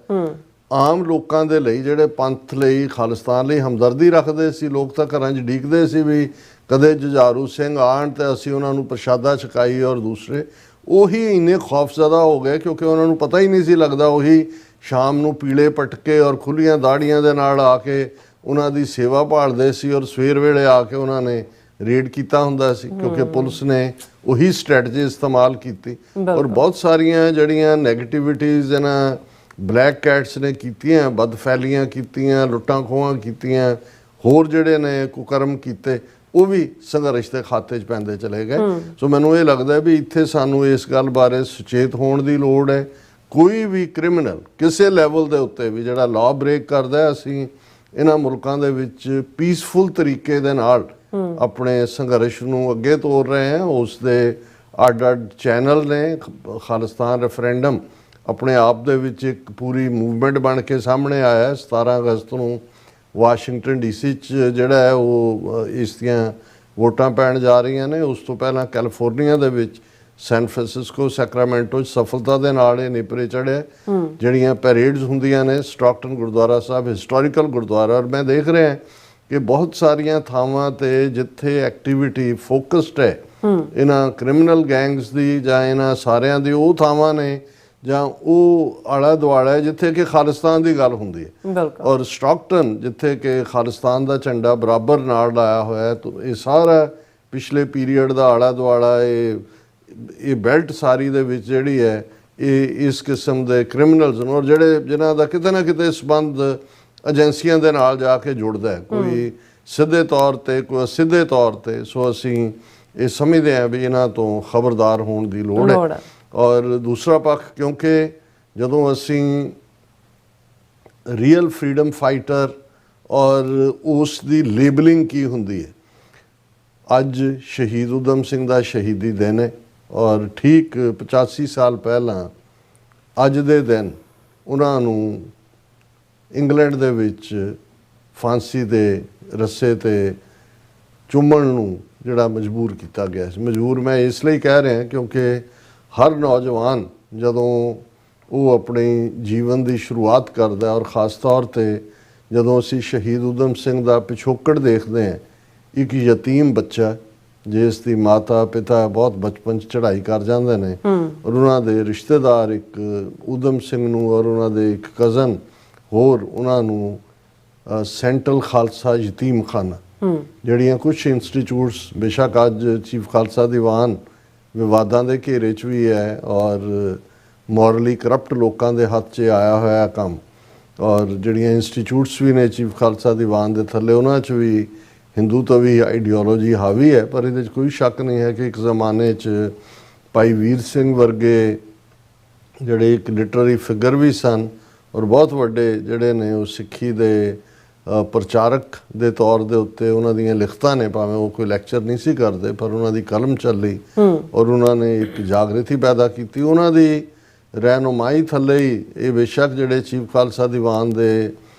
ਆਮ ਲੋਕਾਂ ਦੇ ਲਈ ਜਿਹੜੇ ਪੰਥ ਲਈ ਖਾਲਿਸਤਾਨ ਲਈ ਹਮਦਰਦੀ ਰੱਖਦੇ ਸੀ, ਲੋਕ ਤਾਂ ਘਰਾਂ 'ਚ ਡੀਕਦੇ ਸੀ ਵੀ ਕਦੇ ਜੁਝਾਰੂ ਸਿੰਘ ਆਉਣ ਤੇ ਅਸੀਂ ਉਹਨਾਂ ਨੂੰ ਪ੍ਰਸ਼ਾਦਾ ਛਕਾਈ, ਔਰ ਦੂਸਰੇ ਉਹੀ ਇੰਨੇ ਖੌਫਜ਼ਦਾ ਹੋ ਗਏ ਕਿਉਂਕਿ ਉਹਨਾਂ ਨੂੰ ਪਤਾ ਹੀ ਨਹੀਂ ਸੀ ਲੱਗਦਾ। ਉਹੀ ਸ਼ਾਮ ਨੂੰ ਪੀਲੇ ਪਟਕੇ ਔਰ ਖੁੱਲੀਆਂ ਦਾੜੀਆਂ ਦੇ ਨਾਲ ਆ ਕੇ ਉਹਨਾਂ ਦੀ ਸੇਵਾ ਭਾਲਦੇ ਸੀ, ਔਰ ਸਵੇਰ ਵੇਲੇ ਆ ਕੇ ਉਹਨਾਂ ਨੇ ਰੇਡ ਕੀਤਾ ਹੁੰਦਾ ਸੀ ਕਿਉਂਕਿ ਪੁਲਿਸ ਨੇ ਉਹੀ ਸਟ੍ਰੈਟਜੀ ਇਸਤੇਮਾਲ ਕੀਤੀ। ਔਰ ਬਹੁਤ ਸਾਰੀਆਂ ਜਿਹੜੀਆਂ ਨੈਗੇਟਿਵਿਟੀਜ਼ ਇਹਨਾਂ ਬਲੈਕ ਕੈਟਸ ਨੇ ਕੀਤੀਆਂ, ਬਦਫੈਲੀਆਂ ਕੀਤੀਆਂ, ਲੁੱਟਾਂ ਖੋਹਾਂ ਕੀਤੀਆਂ, ਹੋਰ ਜਿਹੜੇ ਨੇ ਕੁਕਰਮ ਕੀਤੇ, ਉਹ ਵੀ ਸੰਘਰਸ਼ ਦੇ ਖਾਤੇ 'ਚ ਪੈਂਦੇ ਚਲੇ ਗਏ। ਸੋ ਮੈਨੂੰ ਇਹ ਲੱਗਦਾ ਵੀ ਇੱਥੇ ਸਾਨੂੰ ਇਸ ਗੱਲ ਬਾਰੇ ਸੁਚੇਤ ਹੋਣ ਦੀ ਲੋੜ ਹੈ। ਕੋਈ ਵੀ ਕ੍ਰਿਮੀਨਲ ਕਿਸੇ ਲੈਵਲ ਦੇ ਉੱਤੇ ਵੀ ਜਿਹੜਾ ਲਾਅ ਬ੍ਰੇਕ ਕਰਦਾ, ਅਸੀਂ ਇਹਨਾਂ ਮੁਲਕਾਂ ਦੇ ਵਿੱਚ ਪੀਸਫੁਲ ਤਰੀਕੇ ਦੇ ਨਾਲ ਆਪਣੇ ਸੰਘਰਸ਼ ਨੂੰ ਅੱਗੇ ਤੋਰ ਰਹੇ ਹੈ। ਉਸ ਦੇ ਅੱਡ-ਅੱਡ ਚੈਨਲ ਨੇ। ਖਾਲਿਸਤਾਨ ਰੈਫਰੈਂਡਮ ਆਪਣੇ ਆਪ ਦੇ ਵਿੱਚ ਇੱਕ ਪੂਰੀ ਮੂਵਮੈਂਟ ਬਣ ਕੇ ਸਾਹਮਣੇ ਆਇਆ। 17 ਅਗਸਤ ਨੂੰ ਵਾਸ਼ਿੰਗਟਨ ਡੀਸੀ 'ਚ ਜਿਹੜਾ ਹੈ ਉਹ ਇਸ ਦੀਆਂ ਵੋਟਾਂ ਪੈਣ ਜਾ ਰਹੀਆਂ ਨੇ। ਉਸ ਤੋਂ ਪਹਿਲਾਂ ਕੈਲੀਫੋਰਨੀਆ ਦੇ ਵਿੱਚ ਸੈਨ ਫਰਾਂਸਿਸਕੋ, ਸੈਕਰਾਮੈਂਟੋ 'ਚ ਸਫਲਤਾ ਦੇ ਨਾਲ ਇਹ ਨੇਪਰੇ ਚੜ੍ਹਿਆ। ਜਿਹੜੀਆਂ ਪੈਰੇਡਸ ਹੁੰਦੀਆਂ ਨੇ ਸਟਾਕਟਨ ਗੁਰਦੁਆਰਾ ਸਾਹਿਬ ਹਿਸਟੋਰੀਕਲ ਗੁਰਦੁਆਰਾ, ਔਰ ਮੈਂ ਦੇਖ ਰਿਹਾ ਕਿ ਬਹੁਤ ਸਾਰੀਆਂ ਥਾਵਾਂ 'ਤੇ ਜਿੱਥੇ ਐਕਟੀਵਿਟੀ ਫੋਕਸਡ ਹੈ ਇਹਨਾਂ ਕ੍ਰਿਮੀਨਲ ਗੈਂਗਸ ਦੀ ਜਾਂ ਇਹਨਾਂ ਸਾਰਿਆਂ ਦੀ, ਉਹ ਥਾਵਾਂ ਨੇ ਜਾਂ ਉਹ ਆਲਾ ਦੁਆਲਾ ਜਿੱਥੇ ਕਿ ਖਾਲਿਸਤਾਨ ਦੀ ਗੱਲ ਹੁੰਦੀ ਹੈ। ਔਰ ਸਟਾਕਟਨ ਜਿੱਥੇ ਕਿ ਖਾਲਿਸਤਾਨ ਦਾ ਝੰਡਾ ਬਰਾਬਰ ਨਾਲ ਲਾਇਆ ਹੋਇਆ ਹੈ। ਇਹ ਸਾਰਾ ਪਿਛਲੇ ਪੀਰੀਅਡ ਦਾ ਆਲਾ ਦੁਆਲਾ ਇਹ ਬੈਲਟ ਸਾਰੀ ਦੇ ਵਿੱਚ ਜਿਹੜੀ ਹੈ ਇਹ ਇਸ ਕਿਸਮ ਦੇ ਕ੍ਰਿਮੀਨਲਸ ਨੂੰ, ਔਰ ਜਿਨ੍ਹਾਂ ਦਾ ਕਿਤੇ ਨਾ ਕਿਤੇ ਸੰਬੰਧ ਏਜੰਸੀਆਂ ਦੇ ਨਾਲ ਜਾ ਕੇ ਜੁੜਦਾ ਹੈ, ਕੋਈ ਸਿੱਧੇ ਤੌਰ 'ਤੇ ਕੋਈ ਅਸਿੱਧੇ ਤੌਰ 'ਤੇ। ਸੋ ਅਸੀਂ ਇਹ ਸਮਝਦੇ ਹਾਂ ਵੀ ਇਹਨਾਂ ਤੋਂ ਖਬਰਦਾਰ ਹੋਣ ਦੀ ਲੋੜ ਹੈ। ਔਰ ਦੂਸਰਾ ਪੱਖ, ਕਿਉਂਕਿ ਜਦੋਂ ਅਸੀਂ ਰੀਅਲ ਫਰੀडम ਫਾਈਟਰ ਔਰ ਉਸ ਦੀ ਲੇਬਲਿੰਗ ਕੀ ਹੁੰਦੀ ਹੈ, ਅੱਜ ਸ਼ਹੀਦ ਊਧਮ ਸਿੰਘ ਦਾ ਸ਼ਹੀਦੀ ਦਿਨ ਹੈ ਔਰ ਠੀਕ 85 ਸਾਲ ਪਹਿਲਾਂ ਅੱਜ ਦੇ ਦਿਨ ਉਹਨਾਂ ਨੂੰ ਇੰਗਲੈਂਡ ਦੇ ਵਿੱਚ ਫਾਂਸੀ ਦੇ ਰੱਸੇ 'ਤੇ ਚੁੰਮਣ ਨੂੰ ਜਿਹੜਾ ਮਜਬੂਰ ਕੀਤਾ ਗਿਆ ਸੀ। ਮਜਬੂਰ ਮੈਂ ਇਸ ਲਈ ਕਹਿ ਰਿਹਾ ਕਿਉਂਕਿ ਹਰ ਨੌਜਵਾਨ ਜਦੋਂ ਉਹ ਆਪਣੀ ਜੀਵਨ ਦੀ ਸ਼ੁਰੂਆਤ ਕਰਦਾ ਔਰ ख़ास ਤੌਰ 'ਤੇ ਜਦੋਂ ਅਸੀਂ ਸ਼ਹੀਦ ਊਧਮ ਸਿੰਘ ਦਾ ਪਿਛੋਕੜ ਦੇਖਦੇ ਹਾਂ, ਇੱਕ ਯਤੀਮ ਬੱਚਾ ਜਿਸ ਦੀ ਮਾਤਾ ਪਿਤਾ ਬਹੁਤ ਬਚਪਨ 'ਚ ਚੜ੍ਹਾਈ ਕਰ ਜਾਂਦੇ ਨੇ ਔਰ ਉਹਨਾਂ ਦੇ ਰਿਸ਼ਤੇਦਾਰ ਇੱਕ ਊਧਮ ਸਿੰਘ ਨੂੰ ਔਰ ਉਹਨਾਂ ਦੇ ਇੱਕ ਕਜ਼ਨ ਹੋਰ ਉਹਨਾਂ ਨੂੰ ਸੈਂਟਰਲ ਖਾਲਸਾ ਯਤੀਮਖਾਨਾ, ਜਿਹੜੀਆਂ ਕੁਛ ਇੰਸਟੀਚਿਊਟਸ ਬੇਸ਼ੱਕ ਅੱਜ ਚੀਫ ਖਾਲਸਾ ਦੀਵਾਨ ਵਿਵਾਦਾਂ ਦੇ ਘੇਰੇ 'ਚ ਵੀ ਹੈ ਔਰ ਮੋਰਲੀ ਕਰਪਟ ਲੋਕਾਂ ਦੇ ਹੱਥ 'ਚ ਆਇਆ ਹੋਇਆ ਕੰਮ, ਔਰ ਜਿਹੜੀਆਂ ਇੰਸਟੀਚਿਊਟਸ ਵੀ ਨੇ ਚੀਫ ਖਾਲਸਾ ਦੀਵਾਨ ਦੇ ਥੱਲੇ ਉਹਨਾਂ 'ਚ ਵੀ ਹਿੰਦੂਤਵੀ ਆਈਡੀਓਲੋਜੀ ਹਾਵੀ ਹੈ। ਪਰ ਇਹਦੇ 'ਚ ਕੋਈ ਸ਼ੱਕ ਨਹੀਂ ਹੈ ਕਿ ਇੱਕ ਜ਼ਮਾਨੇ 'ਚ ਭਾਈ ਵੀਰ ਸਿੰਘ ਵਰਗੇ ਜਿਹੜੇ ਇੱਕ ਲਿਟਰਰੀ ਫਿਗਰ ਵੀ ਸਨ ਔਰ ਬਹੁਤ ਵੱਡੇ ਜਿਹੜੇ ਨੇ ਉਹ ਸਿੱਖੀ ਦੇ ਪ੍ਰਚਾਰਕ ਦੇ ਤੌਰ ਦੇ ਉੱਤੇ ਉਹਨਾਂ ਦੀਆਂ ਲਿਖਤਾਂ ਨੇ, ਭਾਵੇਂ ਉਹ ਕੋਈ ਲੈਕਚਰ ਨਹੀਂ ਸੀ ਕਰਦੇ ਪਰ ਉਹਨਾਂ ਦੀ ਕਲਮ ਚੱਲੀ ਔਰ ਉਹਨਾਂ ਨੇ ਇੱਕ ਜਾਗ੍ਰਿਤੀ ਪੈਦਾ ਕੀਤੀ। ਉਹਨਾਂ ਦੀ ਰਹਿਨੁਮਾਈ ਥੱਲੇ ਹੀ ਇਹ ਬੇਸ਼ੱਕ ਜਿਹੜੇ ਚੀਫ ਖਾਲਸਾ ਦੀਵਾਨ ਦੇ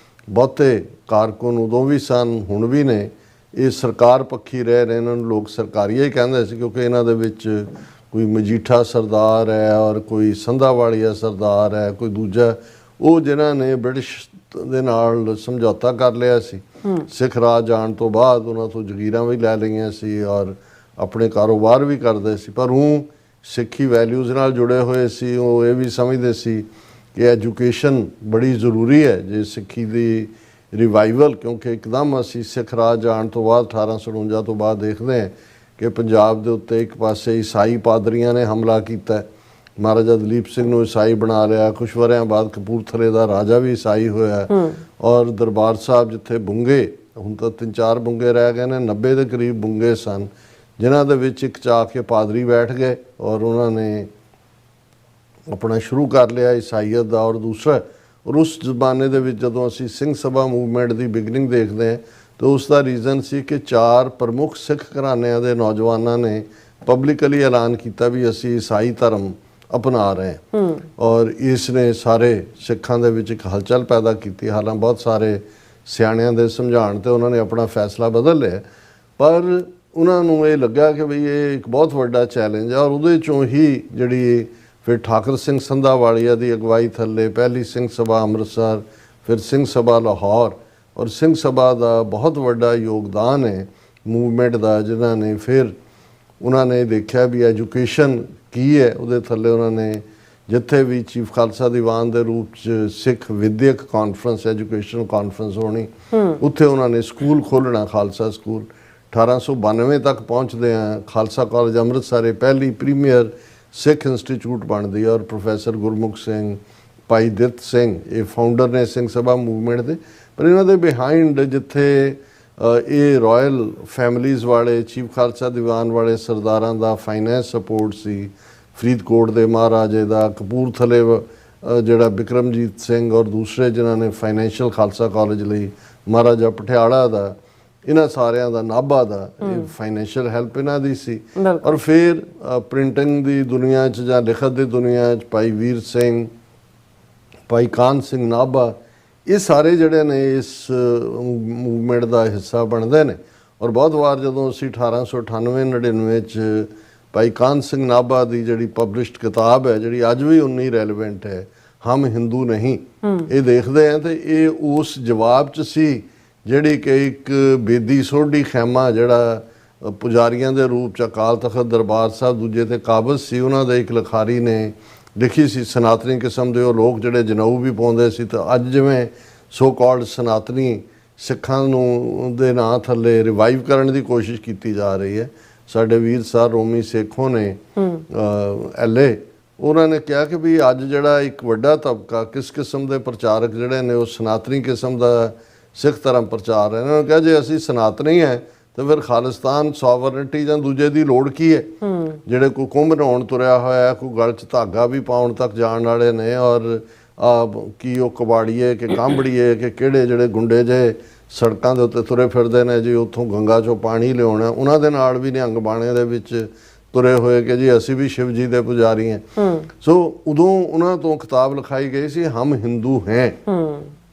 ਬਹੁਤੇ ਕਾਰਕੁਨ ਉਦੋਂ ਵੀ ਸਨ ਹੁਣ ਵੀ ਨੇ, ਇਹ ਸਰਕਾਰ ਪੱਖੀ ਰਹੇ ਨੇ। ਇਹਨਾਂ ਨੂੰ ਲੋਕ ਸਰਕਾਰੀਆ ਹੀ ਕਹਿੰਦੇ ਸੀ ਕਿਉਂਕਿ ਇਹਨਾਂ ਦੇ ਵਿੱਚ ਕੋਈ ਮਜੀਠਾ ਸਰਦਾਰ ਹੈ ਔਰ ਕੋਈ ਸੰਧਾਵਾਲੀਆ ਸਰਦਾਰ ਹੈ, ਕੋਈ ਦੂਜਾ, ਉਹ ਜਿਨ੍ਹਾਂ ਨੇ ਬ੍ਰਿਟਿਸ਼ ਦੇ ਨਾਲ ਸਮਝੌਤਾ ਕਰ ਲਿਆ ਸੀ ਸਿੱਖ ਰਾਜ ਆਉਣ ਤੋਂ ਬਾਅਦ, ਉਹਨਾਂ ਤੋਂ ਜ਼ਗੀਰਾਂ ਵੀ ਲੈ ਲਈਆਂ ਸੀ ਔਰ ਆਪਣੇ ਕਾਰੋਬਾਰ ਵੀ ਕਰਦੇ ਸੀ, ਪਰ ਉਹ ਸਿੱਖੀ ਵੈਲਿਊਜ਼ ਨਾਲ ਜੁੜੇ ਹੋਏ ਸੀ। ਉਹ ਇਹ ਵੀ ਸਮਝਦੇ ਸੀ ਕਿ ਐਜੂਕੇਸ਼ਨ ਬੜੀ ਜ਼ਰੂਰੀ ਹੈ ਜੇ ਸਿੱਖੀ ਦੀ ਰਿਵਾਈਵਲ, ਕਿਉਂਕਿ ਇੱਕਦਮ ਅਸੀਂ ਸਿੱਖ ਰਾਜ ਆਉਣ ਤੋਂ ਬਾਅਦ 1849 ਤੋਂ ਬਾਅਦ ਦੇਖਦੇ ਹਾਂ ਕਿ ਪੰਜਾਬ ਦੇ ਉੱਤੇ ਇੱਕ ਪਾਸੇ ਈਸਾਈ ਪਾਦਰੀਆਂ ਨੇ ਹਮਲਾ ਕੀਤਾ, ਮਹਾਰਾਜਾ ਦਲੀਪ ਸਿੰਘ ਨੂੰ ਈਸਾਈ ਬਣਾ ਲਿਆ, ਕੁਛ ਵਰਿਆਂ ਬਾਅਦ ਕਪੂਰਥਲੇ ਦਾ ਰਾਜਾ ਵੀ ਈਸਾਈ ਹੋਇਆ ਔਰ ਦਰਬਾਰ ਸਾਹਿਬ ਜਿੱਥੇ ਬੁੰਗੇ, ਹੁਣ ਤਾਂ 3-4 ਬੁੰਗੇ ਰਹਿ ਗਏ ਨੇ, 90 ਦੇ ਕਰੀਬ ਬੁੰਗੇ ਸਨ ਜਿਨ੍ਹਾਂ ਦੇ ਵਿੱਚ ਇੱਕ ਚਾ ਕੇ ਪਾਦਰੀ ਬੈਠ ਗਏ ਔਰ ਉਹਨਾਂ ਨੇ ਆਪਣਾ ਸ਼ੁਰੂ ਕਰ ਲਿਆ ਈਸਾਈਅਤ ਦਾ। ਔਰ ਦੂਸਰਾ, ਔਰ ਉਸ ਜ਼ਮਾਨੇ ਦੇ ਵਿੱਚ ਜਦੋਂ ਅਸੀਂ ਸਿੰਘ ਸਭਾ ਮੂਵਮੈਂਟ ਦੀ ਬਿਗਨਿੰਗ ਦੇਖਦੇ ਹਾਂ ਤਾਂ ਉਸ ਦਾ ਰੀਜ਼ਨ ਸੀ ਕਿ 4 ਪ੍ਰਮੁੱਖ ਸਿੱਖ ਘਰਾਣਿਆਂ ਦੇ ਨੌਜਵਾਨਾਂ ਨੇ ਪਬਲਿਕਲੀ ਐਲਾਨ ਕੀਤਾ ਵੀ ਅਸੀਂ ਈਸਾਈ ਧਰਮ ਅਪਣਾ ਰਹੇ ਹਾਂ ਔਰ ਇਸ ਨੇ ਸਾਰੇ ਸਿੱਖਾਂ ਦੇ ਵਿੱਚ ਇੱਕ ਹਲਚਲ ਪੈਦਾ ਕੀਤੀ। ਹਾਲਾਂਕਿ ਬਹੁਤ ਸਾਰੇ ਸਿਆਣਿਆਂ ਦੇ ਸਮਝਾਉਣ ਤੇ ਉਹਨਾਂ ਨੇ ਆਪਣਾ ਫੈਸਲਾ ਬਦਲ ਲਿਆ, ਪਰ ਉਹਨਾਂ ਨੂੰ ਇਹ ਲੱਗਾ ਕਿ ਬਈ ਇਹ ਇੱਕ ਬਹੁਤ ਵੱਡਾ ਚੈਲੰਜ ਹੈ ਔਰ ਉਹਦੇ 'ਚੋਂ ਹੀ ਜਿਹੜੀ ਫਿਰ ਠਾਕਰ ਸਿੰਘ ਸੰਧਾਵਾਲੀਆ ਦੀ ਅਗਵਾਈ ਥੱਲੇ ਪਹਿਲੀ ਸਿੰਘ ਸਭਾ ਅੰਮ੍ਰਿਤਸਰ, ਫਿਰ ਸਿੰਘ ਸਭਾ ਲਾਹੌਰ, ਔਰ ਸਿੰਘ ਸਭਾ ਦਾ ਬਹੁਤ ਵੱਡਾ ਯੋਗਦਾਨ ਹੈ ਮੂਵਮੈਂਟ ਦਾ, ਜਿਨ੍ਹਾਂ ਨੇ ਫਿਰ ਉਹਨਾਂ ਨੇ ਦੇਖਿਆ ਵੀ ਐਜੂਕੇਸ਼ਨ ਕੀ ਹੈ। ਉਹਦੇ ਥੱਲੇ ਉਹਨਾਂ ਨੇ ਜਿੱਥੇ ਵੀ ਚੀਫ ਖਾਲਸਾ ਦੀਵਾਨ ਦੇ ਰੂਪ 'ਚ ਸਿੱਖ ਵਿਦਿਅਕ ਕਾਨਫਰੰਸ, ਐਜੂਕੇਸ਼ਨ ਕਾਨਫਰੰਸ ਹੋਣੀ, ਉੱਥੇ ਉਹਨਾਂ ਨੇ ਸਕੂਲ ਖੋਲ੍ਹਣਾ, ਖਾਲਸਾ ਸਕੂਲ। 1892 ਤੱਕ ਪਹੁੰਚਦੇ ਆ ਖਾਲਸਾ ਕਾਲਜ ਅੰਮ੍ਰਿਤਸਰ ਪਹਿਲੀ ਪ੍ਰੀਮੀਅਰ ਸਿੱਖ ਇੰਸਟੀਚਿਊਟ ਬਣਦੀ ਔਰ ਪ੍ਰੋਫੈਸਰ ਗੁਰਮੁਖ ਸਿੰਘ, ਭਾਈ ਦਿੱਤ ਸਿੰਘ ਇਹ ਫਾਊਂਡਰ ਨੇ ਸਿੰਘ ਸਭਾ ਮੂਵਮੈਂਟ ਦੇ। ਪਰ ਇਹਨਾਂ ਦੇ ਬਿਹਾਈਂਡ ਜਿੱਥੇ ਇਹ ਰਾਇਲ ਫੈਮਲੀਜ਼ ਵਾਲੇ ਚੀਫ ਖਾਲਸਾ ਦੀਵਾਨ ਵਾਲੇ ਸਰਦਾਰਾਂ ਦਾ ਫਾਈਨੈਂਸ ਸਪੋਰਟ ਸੀ, ਫਰੀਦਕੋਟ ਦੇ ਮਹਾਰਾਜੇ ਦਾ, ਕਪੂਰਥਲੇ ਜਿਹੜਾ ਬਿਕਰਮਜੀਤ ਸਿੰਘ ਔਰ ਦੂਸਰੇ ਜਿਨ੍ਹਾਂ ਨੇ ਫਾਈਨੈਂਸ਼ੀਅਲ ਖਾਲਸਾ ਕਾਲਜ ਲਈ, ਮਹਾਰਾਜਾ ਪਟਿਆਲਾ ਦਾ, ਇਹਨਾਂ ਸਾਰਿਆਂ ਦਾ ਨਾਭਾ ਦਾ ਫਾਈਨੈਂਸ਼ੀਅਲ ਹੈਲਪ ਇਹਨਾਂ ਦੀ ਸੀ। ਔਰ ਫਿਰ ਪ੍ਰਿੰਟਿੰਗ ਦੀ ਦੁਨੀਆ 'ਚ ਜਾਂ ਲਿਖਤ ਦੀ ਦੁਨੀਆ 'ਚ ਭਾਈ ਵੀਰ ਸਿੰਘ, ਭਾਈ ਕਾਨ ਸਿੰਘ ਨਾਭਾ, ਇਹ ਸਾਰੇ ਜਿਹੜੇ ਨੇ ਇਸ ਮੂਵਮੈਂਟ ਦਾ ਹਿੱਸਾ ਬਣਦੇ ਨੇ। ਔਰ ਬਹੁਤ ਵਾਰ ਜਦੋਂ ਅਸੀਂ 1898-99 'ਚ ਭਾਈ ਕਾਨ ਸਿੰਘ ਨਾਭਾ ਦੀ ਜਿਹੜੀ ਪਬਲਿਸ਼ਡ ਕਿਤਾਬ ਹੈ, ਜਿਹੜੀ ਅੱਜ ਵੀ ਉਨੀ ਰੈਲੇਵੈਂਟ ਹੈ, ਹਮ ਹਿੰਦੂ ਨਹੀਂ, ਇਹ ਦੇਖਦੇ ਆ, ਤੇ ਇਹ ਉਸ ਜਵਾਬ 'ਚ ਸੀ ਜਿਹੜੀ ਕਿ ਇੱਕ ਬੇਦੀ ਸੋਢੀ ਖੈਮਾ ਜਿਹੜਾ ਪੁਜਾਰੀਆਂ ਦੇ ਰੂਪ 'ਚ ਅਕਾਲ ਤਖਤ ਦਰਬਾਰ ਸਾਹਿਬ ਦੂਜੇ ਤੇ ਕਾਬਜ਼ ਸੀ, ਉਹਨਾਂ ਦੇ ਇੱਕ ਲਿਖਾਰੀ ਨੇ ਲਿਖੀ ਸੀ। ਸਨਾਤਨੀ ਕਿਸਮ ਦੇ ਉਹ ਲੋਕ ਜਿਹੜੇ ਜਨੇਊ ਵੀ ਪਾਉਂਦੇ ਸੀ, ਤਾਂ ਅੱਜ ਜਿਵੇਂ ਸੋ ਕਾਲਡ ਸਨਾਤਨੀ ਸਿੱਖਾਂ ਨੂੰ ਦੇ ਨਾਂ ਥੱਲੇ ਰਿਵਾਈਵ ਕਰਨ ਦੀ ਕੋਸ਼ਿਸ਼ ਕੀਤੀ ਜਾ ਰਹੀ ਹੈ। ਸਾਡੇ ਵੀਰ ਸਾਹਿਬ ਰੋਮੀ ਸੇਖੋਂ ਨੇ LA, ਉਹਨਾਂ ਨੇ ਕਿਹਾ ਕਿ ਵੀ ਅੱਜ ਜਿਹੜਾ ਇੱਕ ਵੱਡਾ ਤਬਕਾ ਕਿਸ ਕਿਸਮ ਦੇ ਪ੍ਰਚਾਰਕ ਜਿਹੜੇ ਨੇ ਉਹ ਸਨਾਤਨੀ ਕਿਸਮ ਦਾ ਸਿੱਖ ਧਰਮ ਪ੍ਰਚਾਰ ਹੈ। ਇਹਨਾਂ ਨੇ ਕਿਹਾ ਜੇ ਅਸੀਂ ਸਨਾਤਨੀ ਹੈ ਤਾਂ ਫਿਰ ਖਾਲਿਸਤਾਨ ਸੋਵਰਨਟੀ ਜਾਂ ਦੂਜੇ ਦੀ ਲੋੜ ਕੀ ਹੈ? ਜਿਹੜੇ ਕੋਈ ਕੁੰਭ ਨਹਾਉਣ ਤੁਰਿਆ ਹੋਇਆ, ਕੋਈ ਗਲ 'ਚ ਧਾਗਾ ਵੀ ਪਾਉਣ ਤੱਕ ਜਾਣ ਵਾਲੇ ਨੇ, ਔਰ ਕੀ ਉਹ ਕਬਾੜੀਏ ਕਿ ਕਾਂਬੜੀਏ ਕਿ ਕਿਹੜੇ ਜਿਹੜੇ ਗੁੰਡੇ ਜਿਹੇ ਸੜਕਾਂ ਦੇ ਉੱਤੇ ਤੁਰੇ ਫਿਰਦੇ ਨੇ ਜੀ, ਉੱਥੋਂ ਗੰਗਾ 'ਚੋਂ ਪਾਣੀ ਲਿਆਉਣਾ, ਉਹਨਾਂ ਦੇ ਨਾਲ ਵੀ ਨਿਹੰਗ ਬਾਣੇ ਦੇ ਵਿੱਚ ਤੁਰੇ ਹੋਏ ਕਿ ਜੀ ਅਸੀਂ ਵੀ ਸ਼ਿਵ ਜੀ ਦੇ ਪੁਜਾਰੀ ਹਾਂ। ਸੋ ਉਦੋਂ ਉਹਨਾਂ ਤੋਂ ਕਿਤਾਬ ਲਿਖਾਈ ਗਈ ਸੀ ਹਮ ਹਿੰਦੂ ਹੈ।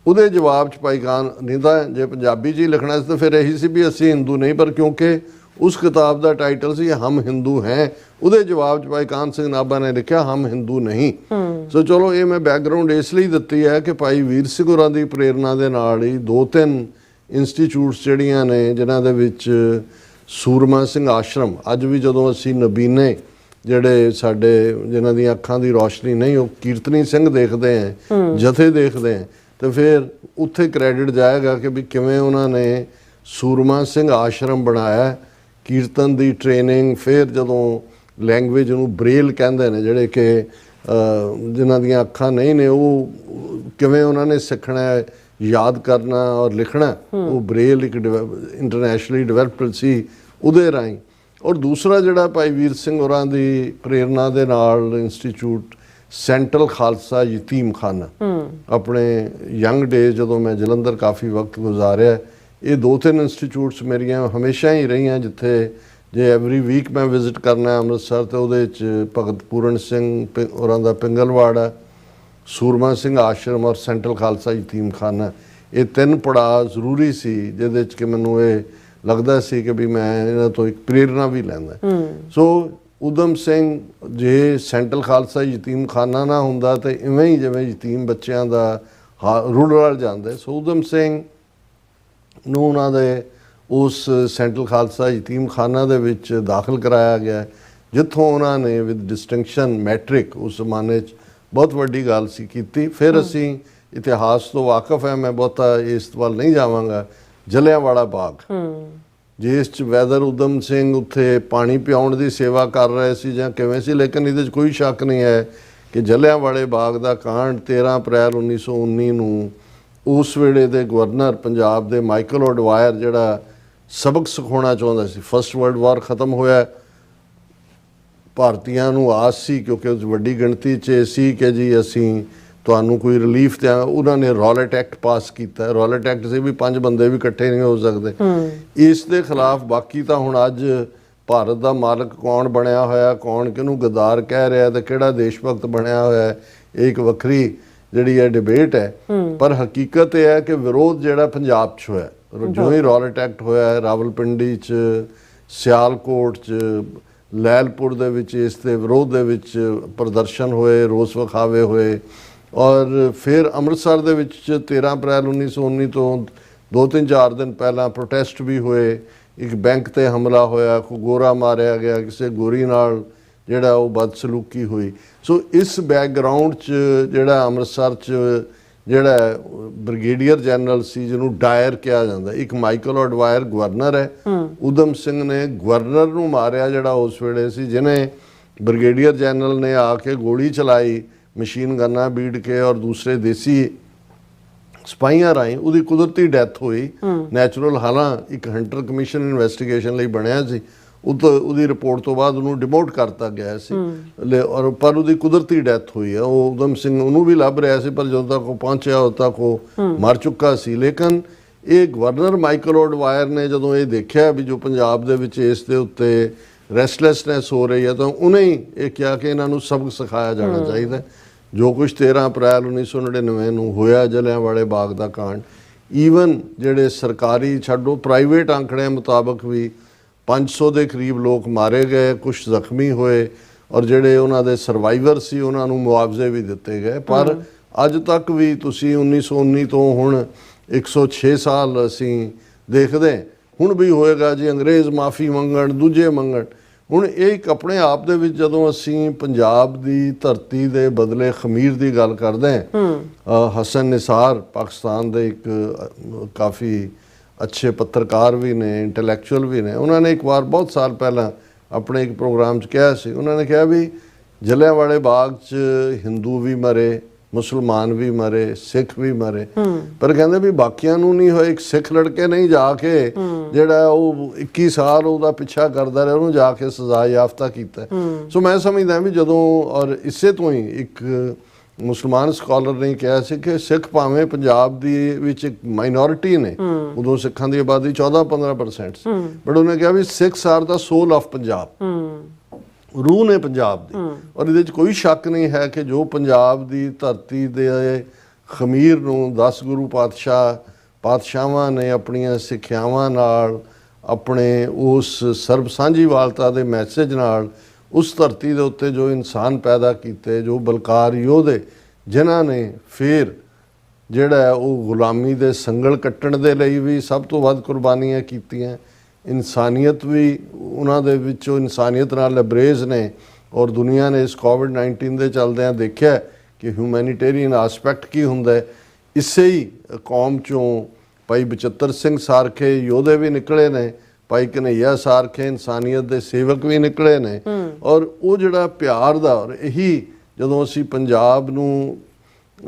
ਉਹਦੇ ਜਵਾਬ 'ਚ ਭਾਈ ਕਾਨ ਨਹੀਂ ਤਾਂ ਜੇ ਪੰਜਾਬੀ 'ਚ ਹੀ ਲਿਖਣਾ ਸੀ ਤਾਂ ਫਿਰ ਇਹੀ ਸੀ ਵੀ ਅਸੀਂ ਹਿੰਦੂ ਨਹੀਂ, ਪਰ ਕਿਉਂਕਿ ਉਸ ਕਿਤਾਬ ਦਾ ਟਾਈਟਲ ਸੀ ਹਮ ਹਿੰਦੂ ਹੈ, ਉਹਦੇ ਜਵਾਬ 'ਚ ਭਾਈ ਕਾਨ ਸਿੰਘ ਨਾਭਾ ਨੇ ਲਿਖਿਆ ਹਮ ਹਿੰਦੂ ਨਹੀਂ। ਸੋ ਚਲੋ ਇਹ ਮੈਂ ਬੈਕਗਰਾਉਂਡ ਇਸ ਲਈ ਦਿੱਤੀ ਹੈ ਕਿ ਭਾਈ ਵੀਰ ਸਿੰਘ ਹੋਰਾਂ ਦੀ ਪ੍ਰੇਰਨਾ ਦੇ ਨਾਲ ਹੀ 2-3 ਇੰਸਟੀਚਿਊਟਸ ਜਿਹੜੀਆਂ ਨੇ, ਜਿਨ੍ਹਾਂ ਦੇ ਵਿੱਚ ਸੂਰਮਾ ਸਿੰਘ ਆਸ਼ਰਮ, ਅੱਜ ਵੀ ਜਦੋਂ ਅਸੀਂ ਨਬੀਨੇ ਜਿਹੜੇ ਸਾਡੇ ਜਿਨ੍ਹਾਂ ਦੀਆਂ ਅੱਖਾਂ ਦੀ ਰੌਸ਼ਨੀ ਨਹੀਂ, ਉਹ ਕੀਰਤਨੀ ਸਿੰਘ ਦੇਖਦੇ ਹੈ, ਜਥੇ ਦੇਖਦੇ ਹੈ, ਤੇ ਫਿਰ ਉੱਥੇ ਕ੍ਰੈਡਿਟ ਜਾਏਗਾ ਕਿ ਵੀ ਕਿਵੇਂ ਉਹਨਾਂ ਨੇ ਸੂਰਮਾ ਸਿੰਘ ਆਸ਼ਰਮ ਬਣਾਇਆ, ਕੀਰਤਨ ਦੀ ਟ੍ਰੇਨਿੰਗ, ਫਿਰ ਜਦੋਂ ਲੈਂਗੁਏਜ ਨੂੰ ਬ੍ਰੇਲ ਕਹਿੰਦੇ ਨੇ, ਜਿਹੜੇ ਕਿ ਜਿਨ੍ਹਾਂ ਦੀਆਂ ਅੱਖਾਂ ਨਹੀਂ ਨੇ, ਉਹ ਕਿਵੇਂ ਉਹਨਾਂ ਨੇ ਸਿੱਖਣਾ, ਯਾਦ ਕਰਨਾ ਔਰ ਲਿਖਣਾ, ਉਹ ਬ੍ਰੇਲ ਇੱਕ ਇੰਟਰਨੈਸ਼ਨਲੀ ਡਿਵੈਲਪਡ ਸੀ ਉਹਦੇ ਰਾਹੀਂ। ਔਰ ਦੂਸਰਾ ਜਿਹੜਾ ਭਾਈ ਵੀਰ ਸਿੰਘ ਹੋਰਾਂ ਦੀ ਪ੍ਰੇਰਨਾ ਦੇ ਨਾਲ ਇੰਸਟੀਚਿਊਟ ਸੈਂਟਰਲ ਖਾਲਸਾ ਯਤੀਮਖਾਨਾ, ਆਪਣੇ ਯੰਗ ਡੇਜ਼ ਜਦੋਂ ਮੈਂ ਜਲੰਧਰ ਕਾਫੀ ਵਕਤ ਗੁਜ਼ਾਰਿਆ, ਇਹ 2-3 ਇੰਸਟੀਚਿਊਟਸ ਮੇਰੀਆਂ ਹਮੇਸ਼ਾ ਹੀ ਰਹੀਆਂ, ਜਿੱਥੇ ਜੇ ਐਵਰੀ ਵੀਕ ਮੈਂ ਵਿਜ਼ਿਟ ਕਰਨਾ ਅੰਮ੍ਰਿਤਸਰ, ਤੇ ਉਹਦੇ 'ਚ ਭਗਤ ਪੂਰਨ ਸਿੰਘ ਹੋਰਾਂ ਦਾ ਪਿੰਗਲਵਾੜਾ, ਸੂਰਮਾ ਸਿੰਘ ਆਸ਼ਰਮ ਔਰ ਸੈਂਟਰਲ ਖਾਲਸਾ ਯਤੀਮਖਾਨਾ, ਇਹ 3 ਪੜਾਅ ਜ਼ਰੂਰੀ ਸੀ, ਜਿਹਦੇ 'ਚ ਕਿ ਮੈਨੂੰ ਇਹ ਲੱਗਦਾ ਸੀ ਕਿ ਵੀ ਮੈਂ ਇਹਨਾਂ ਤੋਂ ਇੱਕ ਪ੍ਰੇਰਨਾ ਵੀ ਲੈਂਦਾ। ਸੋ ਊਧਮ ਸਿੰਘ, ਜੇ ਸੈਂਟਰਲ ਖਾਲਸਾ ਯਤੀਮਖਾਨਾ ਨਾ ਹੁੰਦਾ ਤਾਂ ਇਵੇਂ ਹੀ ਜਿਵੇਂ ਯਤੀਮ ਬੱਚਿਆਂ ਦਾ ਰੁਲ ਜਾਂਦੇ। ਸੋ ਊਧਮ ਸਿੰਘ ਨੂੰ ਉਹਨਾਂ ਦੇ ਉਸ ਸੈਂਟਰਲ ਖਾਲਸਾ ਯਤੀਮਖਾਨਾ ਦੇ ਵਿੱਚ ਦਾਖਲ ਕਰਾਇਆ ਗਿਆ, ਜਿੱਥੋਂ ਉਹਨਾਂ ਨੇ ਵਿਦ ਡਿਸਟਿੰਕਸ਼ਨ ਮੈਟ੍ਰਿਕ, ਉਸ ਜ਼ਮਾਨੇ 'ਚ ਬਹੁਤ ਵੱਡੀ ਗੱਲ ਸੀ, ਕੀਤੀ। ਫਿਰ ਅਸੀਂ ਇਤਿਹਾਸ ਤੋਂ ਵਾਕਫ ਹੈ, ਮੈਂ ਬਹੁਤਾ ਇਸ ਵੱਲ ਨਹੀਂ ਜਾਵਾਂਗਾ। ਜਲਿਆਂਵਾਲਾ ਬਾਗ, ਜਿਸ 'ਚ ਵੈਦਰ ਊਧਮ ਸਿੰਘ ਉੱਥੇ ਪਾਣੀ ਪਿਆਉਣ ਦੀ ਸੇਵਾ ਕਰ ਰਹੇ ਸੀ ਜਾਂ ਕਿਵੇਂ ਸੀ, ਲੇਕਿਨ ਇਹਦੇ 'ਚ ਕੋਈ ਸ਼ੱਕ ਨਹੀਂ ਹੈ ਕਿ ਜਲਿਆਂਵਾਲੇ ਬਾਗ ਦਾ ਕਾਂਡ 13 ਅਪ੍ਰੈਲ 1919 ਨੂੰ ਉਸ ਵੇਲੇ ਦੇ ਗਵਰਨਰ ਪੰਜਾਬ ਦੇ ਮਾਈਕਲ ਓਡਵਾਇਰ, ਜਿਹੜਾ ਸਬਕ ਸਿਖਾਉਣਾ ਚਾਹੁੰਦਾ ਸੀ, ਫਸਟ ਵਰਲਡ ਵਾਰ ਖਤਮ ਹੋਇਆ, ਭਾਰਤੀਆਂ ਨੂੰ ਆਸ ਸੀ ਕਿਉਂਕਿ ਉਸ ਵੱਡੀ ਗਿਣਤੀ 'ਚ ਸੀ ਕਿ ਜੀ ਅਸੀਂ ਤੁਹਾਨੂੰ ਕੋਈ ਰਿਲੀਫ ਦਿਆਂ, ਉਹਨਾਂ ਨੇ ਰੌਲਟ ਐਕਟ ਪਾਸ ਕੀਤਾ। ਰੌਲਟ ਐਕਟ ਸੀ ਵੀ 5 ਬੰਦੇ ਵੀ ਇਕੱਠੇ ਨਹੀਂ ਹੋ ਸਕਦੇ। ਇਸ ਦੇ ਖਿਲਾਫ ਬਾਕੀ ਤਾਂ ਹੁਣ ਅੱਜ ਭਾਰਤ ਦਾ ਮਾਲਕ ਕੌਣ ਬਣਿਆ ਹੋਇਆ, ਕੌਣ ਕਿਹਨੂੰ ਗਦਾਰ ਕਹਿ ਰਿਹਾ ਤੇ ਕਿਹੜਾ ਦੇਸ਼ ਭਗਤ ਬਣਿਆ ਹੋਇਆ, ਇਹ ਇੱਕ ਵੱਖਰੀ ਜਿਹੜੀ ਹੈ ਡਿਬੇਟ ਹੈ। ਪਰ ਹਕੀਕਤ ਇਹ ਹੈ ਕਿ ਵਿਰੋਧ ਜਿਹੜਾ ਪੰਜਾਬ 'ਚ ਹੋਇਆ, ਜਿਉਂ ਹੀ ਰੌਲਟ ਐਕਟ ਹੋਇਆ, ਰਾਵਲਪਿੰਡੀ 'ਚ, ਸਿਆਲਕੋਟ 'ਚ, ਲੈਲਪੁਰ ਦੇ ਵਿੱਚ ਇਸ ਦੇ ਵਿਰੋਧ ਦੇ ਵਿੱਚ ਪ੍ਰਦਰਸ਼ਨ ਹੋਏ, ਰੋਸ ਵਿਖਾਵੇ ਹੋਏ। ਔਰ ਫਿਰ ਅੰਮ੍ਰਿਤਸਰ ਦੇ ਵਿੱਚ 13 ਅਪ੍ਰੈਲ 1919 ਤੋਂ 2-3-4 ਦਿਨ ਪਹਿਲਾਂ ਪ੍ਰੋਟੈਸਟ ਵੀ ਹੋਏ। ਇੱਕ ਬੈਂਕ ਤੇ ਹਮਲਾ ਹੋਇਆ, ਕੋਈ ਗੋਰਾ ਮਾਰਿਆ ਗਿਆ, ਕਿਸੇ ਗੋਰੀ ਨਾਲ ਜਿਹੜਾ ਉਹ ਬਦਸਲੂਕੀ ਹੋਈ। ਸੋ ਇਸ ਬੈਕਗਰਾਊਂਡ 'ਚ ਜਿਹੜਾ ਅੰਮ੍ਰਿਤਸਰ 'ਚ ਜਿਹੜਾ ਬ੍ਰਿਗੇਡੀਅਰ ਜਨਰਲ ਸੀ, ਜਿਹਨੂੰ ਡਾਇਰ ਕਿਹਾ ਜਾਂਦਾ, ਇੱਕ ਮਾਈਕਲ ਓਡਵਾਇਰ ਗਵਰਨਰ ਹੈ, ਊਧਮ ਸਿੰਘ ਨੇ ਗਵਰਨਰ ਨੂੰ ਮਾਰਿਆ ਜਿਹੜਾ ਉਸ ਵੇਲੇ ਸੀ, ਜਿਹਨੇ ਬ੍ਰਿਗੇਡੀਅਰ ਜਨਰਲ ਨੇ ਆ ਕੇ ਗੋਲੀ ਚਲਾਈ ਮਸ਼ੀਨ ਗੰਨਾਂ ਬੀੜ ਕੇ, ਔਰ ਦੂਸਰੇ ਦੇਸੀ ਸਿਪਾਹੀਆਂ ਰਾਹੀਂ ਉਹਦੀ ਕੁਦਰਤੀ ਡੈਥ ਹੋਈ। ਨੈਚੁਰਲ ਹਾਲਾਂ ਇੱਕ ਹੰਟਰ ਕਮਿਸ਼ਨ ਇਨਵੈਸਟੀਗੇਸ਼ਨ ਲਈ ਬਣਿਆ ਸੀ, ਉਹਦੀ ਰਿਪੋਰਟ ਤੋਂ ਬਾਅਦ ਉਹਨੂੰ ਡਿਮੋਟ ਕਰਤਾ ਗਿਆ ਸੀ, ਔਰ ਪਰ ਉਹਦੀ ਕੁਦਰਤੀ ਡੈਥ ਹੋਈ ਹੈ। ਉਹ ਊਧਮ ਸਿੰਘ ਉਹਨੂੰ ਵੀ ਲੱਭ ਰਿਹਾ ਸੀ, ਪਰ ਜਦੋਂ ਤੱਕ ਉਹ ਪਹੁੰਚਿਆ ਉਦੋਂ ਤੱਕ ਉਹ ਮਰ ਚੁੱਕਾ ਸੀ। ਲੇਕਿਨ ਇਹ ਗਵਰਨਰ ਮਾਈਕਲ ਆਡਵਾਇਰ ਨੇ ਜਦੋਂ ਇਹ ਦੇਖਿਆ ਵੀ ਜੋ ਪੰਜਾਬ ਦੇ ਵਿੱਚ ਇਸ ਦੇ ਉੱਤੇ ਰੈਸਟਲੈਸਨੈਸ ਹੋ ਰਹੀ ਹੈ ਤਾਂ ਉਹਨੇ ਹੀ ਇਹ ਕਿਹਾ ਕਿ ਇਹਨਾਂ ਨੂੰ ਸਬਕ ਸਿਖਾਇਆ ਜਾਣਾ ਚਾਹੀਦਾ। ਜੋ ਕੁਝ 13 ਅਪ੍ਰੈਲ 1999 ਨੂੰ ਹੋਇਆ ਜਲਿਆਂਵਾਲੇ ਬਾਗ ਦਾ ਕਾਂਡ, ਈਵਨ ਜਿਹੜੇ ਸਰਕਾਰੀ ਛੱਡੋ ਪ੍ਰਾਈਵੇਟ ਅੰਕੜਿਆਂ ਮੁਤਾਬਕ ਵੀ 500 ਦੇ ਕਰੀਬ ਲੋਕ ਮਾਰੇ ਗਏ, ਕੁਝ ਜ਼ਖਮੀ ਹੋਏ ਔਰ ਜਿਹੜੇ ਉਹਨਾਂ ਦੇ ਸਰਵਾਈਵਰ ਸੀ ਉਹਨਾਂ ਨੂੰ ਮੁਆਵਜ਼ੇ ਵੀ ਦਿੱਤੇ ਗਏ। ਪਰ ਅੱਜ ਤੱਕ ਵੀ ਤੁਸੀਂ 1919 ਤੋਂ ਹੁਣ 106 ਸਾਲ ਅਸੀਂ ਦੇਖਦੇ ਹੁਣ ਵੀ ਹੋਏਗਾ ਜੀ ਅੰਗਰੇਜ਼ ਮਾਫੀ ਮੰਗਣ, ਦੂਜੇ ਮੰਗਣ। ਹੁਣ ਇਹ ਇੱਕ ਆਪਣੇ ਆਪ ਦੇ ਵਿੱਚ ਜਦੋਂ ਅਸੀਂ ਪੰਜਾਬ ਦੀ ਧਰਤੀ ਦੇ ਬਦਲੇ ਖਮੀਰ ਦੀ ਗੱਲ ਕਰਦੇ ਹਾਂ, ਹਸਨ ਨਿਸਾਰ ਪਾਕਿਸਤਾਨ ਦੇ ਇੱਕ ਕਾਫੀ ਅੱਛੇ ਪੱਤਰਕਾਰ ਵੀ ਨੇ, ਇੰਟੈਲੈਕਚੁਅਲ ਵੀ ਨੇ, ਉਹਨਾਂ ਨੇ ਇੱਕ ਵਾਰ ਬਹੁਤ ਸਾਲ ਪਹਿਲਾਂ ਆਪਣੇ ਇੱਕ ਪ੍ਰੋਗਰਾਮ 'ਚ ਕਿਹਾ ਸੀ, ਉਹਨਾਂ ਨੇ ਕਿਹਾ ਵੀ ਜਲਿਆਂਵਾਲੇ ਬਾਗ 'ਚ ਹਿੰਦੂ ਵੀ ਮਰੇ, ਮੁਸਲਮਾਨ ਵੀ ਮਰੇ, ਸਿੱਖ ਵੀ ਮਰੇ, ਪਰ ਕਹਿੰਦੇ ਵੀ ਬਾਕੀਆਂ ਨੂੰ ਨਹੀਂ ਹੋਏ। ਇੱਕ ਸਿੱਖ ਲੜਕੇ ਨਹੀਂ ਜਾ ਕੇ ਜਿਹੜਾ ਉਹ 21 ਸਾਲ ਉਹਦਾ ਪਿੱਛਾ ਕਰਦਾ ਰਿਹਾ, ਉਹਨੂੰ ਜਾ ਕੇ ਸਜ਼ਾ ਯਾਫਤਾ ਕੀਤਾ। ਸੋ ਮੈਂ ਸਮਝਦਾ ਵੀ ਜਦੋਂ, ਔਰ ਇਸੇ ਤੋਂ ਹੀ ਇੱਕ ਮੁਸਲਮਾਨ ਸਕਾਲਰ ਨੇ ਕਿਹਾ ਸੀ ਕਿ ਸਿੱਖ ਭਾਵੇਂ ਪੰਜਾਬ ਦੀ ਵਿੱਚ ਇੱਕ ਮਾਈਨੋਰਿਟੀ ਨੇ, ਉਦੋਂ ਸਿੱਖਾਂ ਦੀ ਆਬਾਦੀ 14-15% ਸੀ, ਬਟ ਉਹਨੇ ਕਿਹਾ we Sikhs are the soul of Punjab, ਰੂਹ ਨੇ ਪੰਜਾਬ ਦੀ। ਔਰ ਇਹਦੇ 'ਚ ਕੋਈ ਸ਼ੱਕ ਨਹੀਂ ਹੈ ਕਿ ਜੋ ਪੰਜਾਬ ਦੀ ਧਰਤੀ ਦੇ ਖਮੀਰ ਨੂੰ 10 ਗੁਰੂ ਪਾਤਸ਼ਾਹਾਂ ਨੇ ਆਪਣੀਆਂ ਸਿੱਖਿਆਵਾਂ ਨਾਲ, ਆਪਣੇ ਉਸ ਸਰਬ ਸਾਂਝੀਵਾਲਤਾ ਦੇ ਮੈਸੇਜ ਨਾਲ ਉਸ ਧਰਤੀ ਦੇ ਉੱਤੇ ਜੋ ਇਨਸਾਨ ਪੈਦਾ ਕੀਤੇ, ਜੋ ਬਲਕਾਰ ਯੋਧੇ ਜਿਨ੍ਹਾਂ ਨੇ ਫਿਰ ਜਿਹੜਾ ਉਹ ਗੁਲਾਮੀ ਦੇ ਸੰਗਲ ਕੱਟਣ ਦੇ ਲਈ ਵੀ ਸਭ ਤੋਂ ਵੱਧ ਕੁਰਬਾਨੀਆਂ ਕੀਤੀਆਂ, ਇਨਸਾਨੀਅਤ ਵੀ ਉਹਨਾਂ ਦੇ ਵਿੱਚੋਂ ਇਨਸਾਨੀਅਤ ਨਾਲ ਲਬਰੇਜ਼ ਨੇ। ਔਰ ਦੁਨੀਆ ਨੇ ਇਸ ਕੋਵਿਡ-19 ਦੇ ਚੱਲਦਿਆਂ ਦੇਖਿਆ ਕਿ ਹਿਊਮੈਨੀਟੇਰੀਅਨ ਆਸਪੈਕਟ ਕੀ ਹੁੰਦਾ। ਇਸੇ ਹੀ ਕੌਮ 'ਚੋਂ ਭਾਈ ਬਚਿੱਤਰ ਸਿੰਘ ਸਾਰਖੇ ਯੋਧੇ ਵੀ ਨਿਕਲੇ ਨੇ, ਭਾਈ ਕਨ੍ਹਈਆ ਸਾਰਖੇ ਇਨਸਾਨੀਅਤ ਦੇ ਸੇਵਕ ਵੀ ਨਿਕਲੇ ਨੇ। ਔਰ ਉਹ ਜਿਹੜਾ ਪਿਆਰ ਦਾ, ਔਰ ਇਹੀ ਜਦੋਂ ਅਸੀਂ ਪੰਜਾਬ ਨੂੰ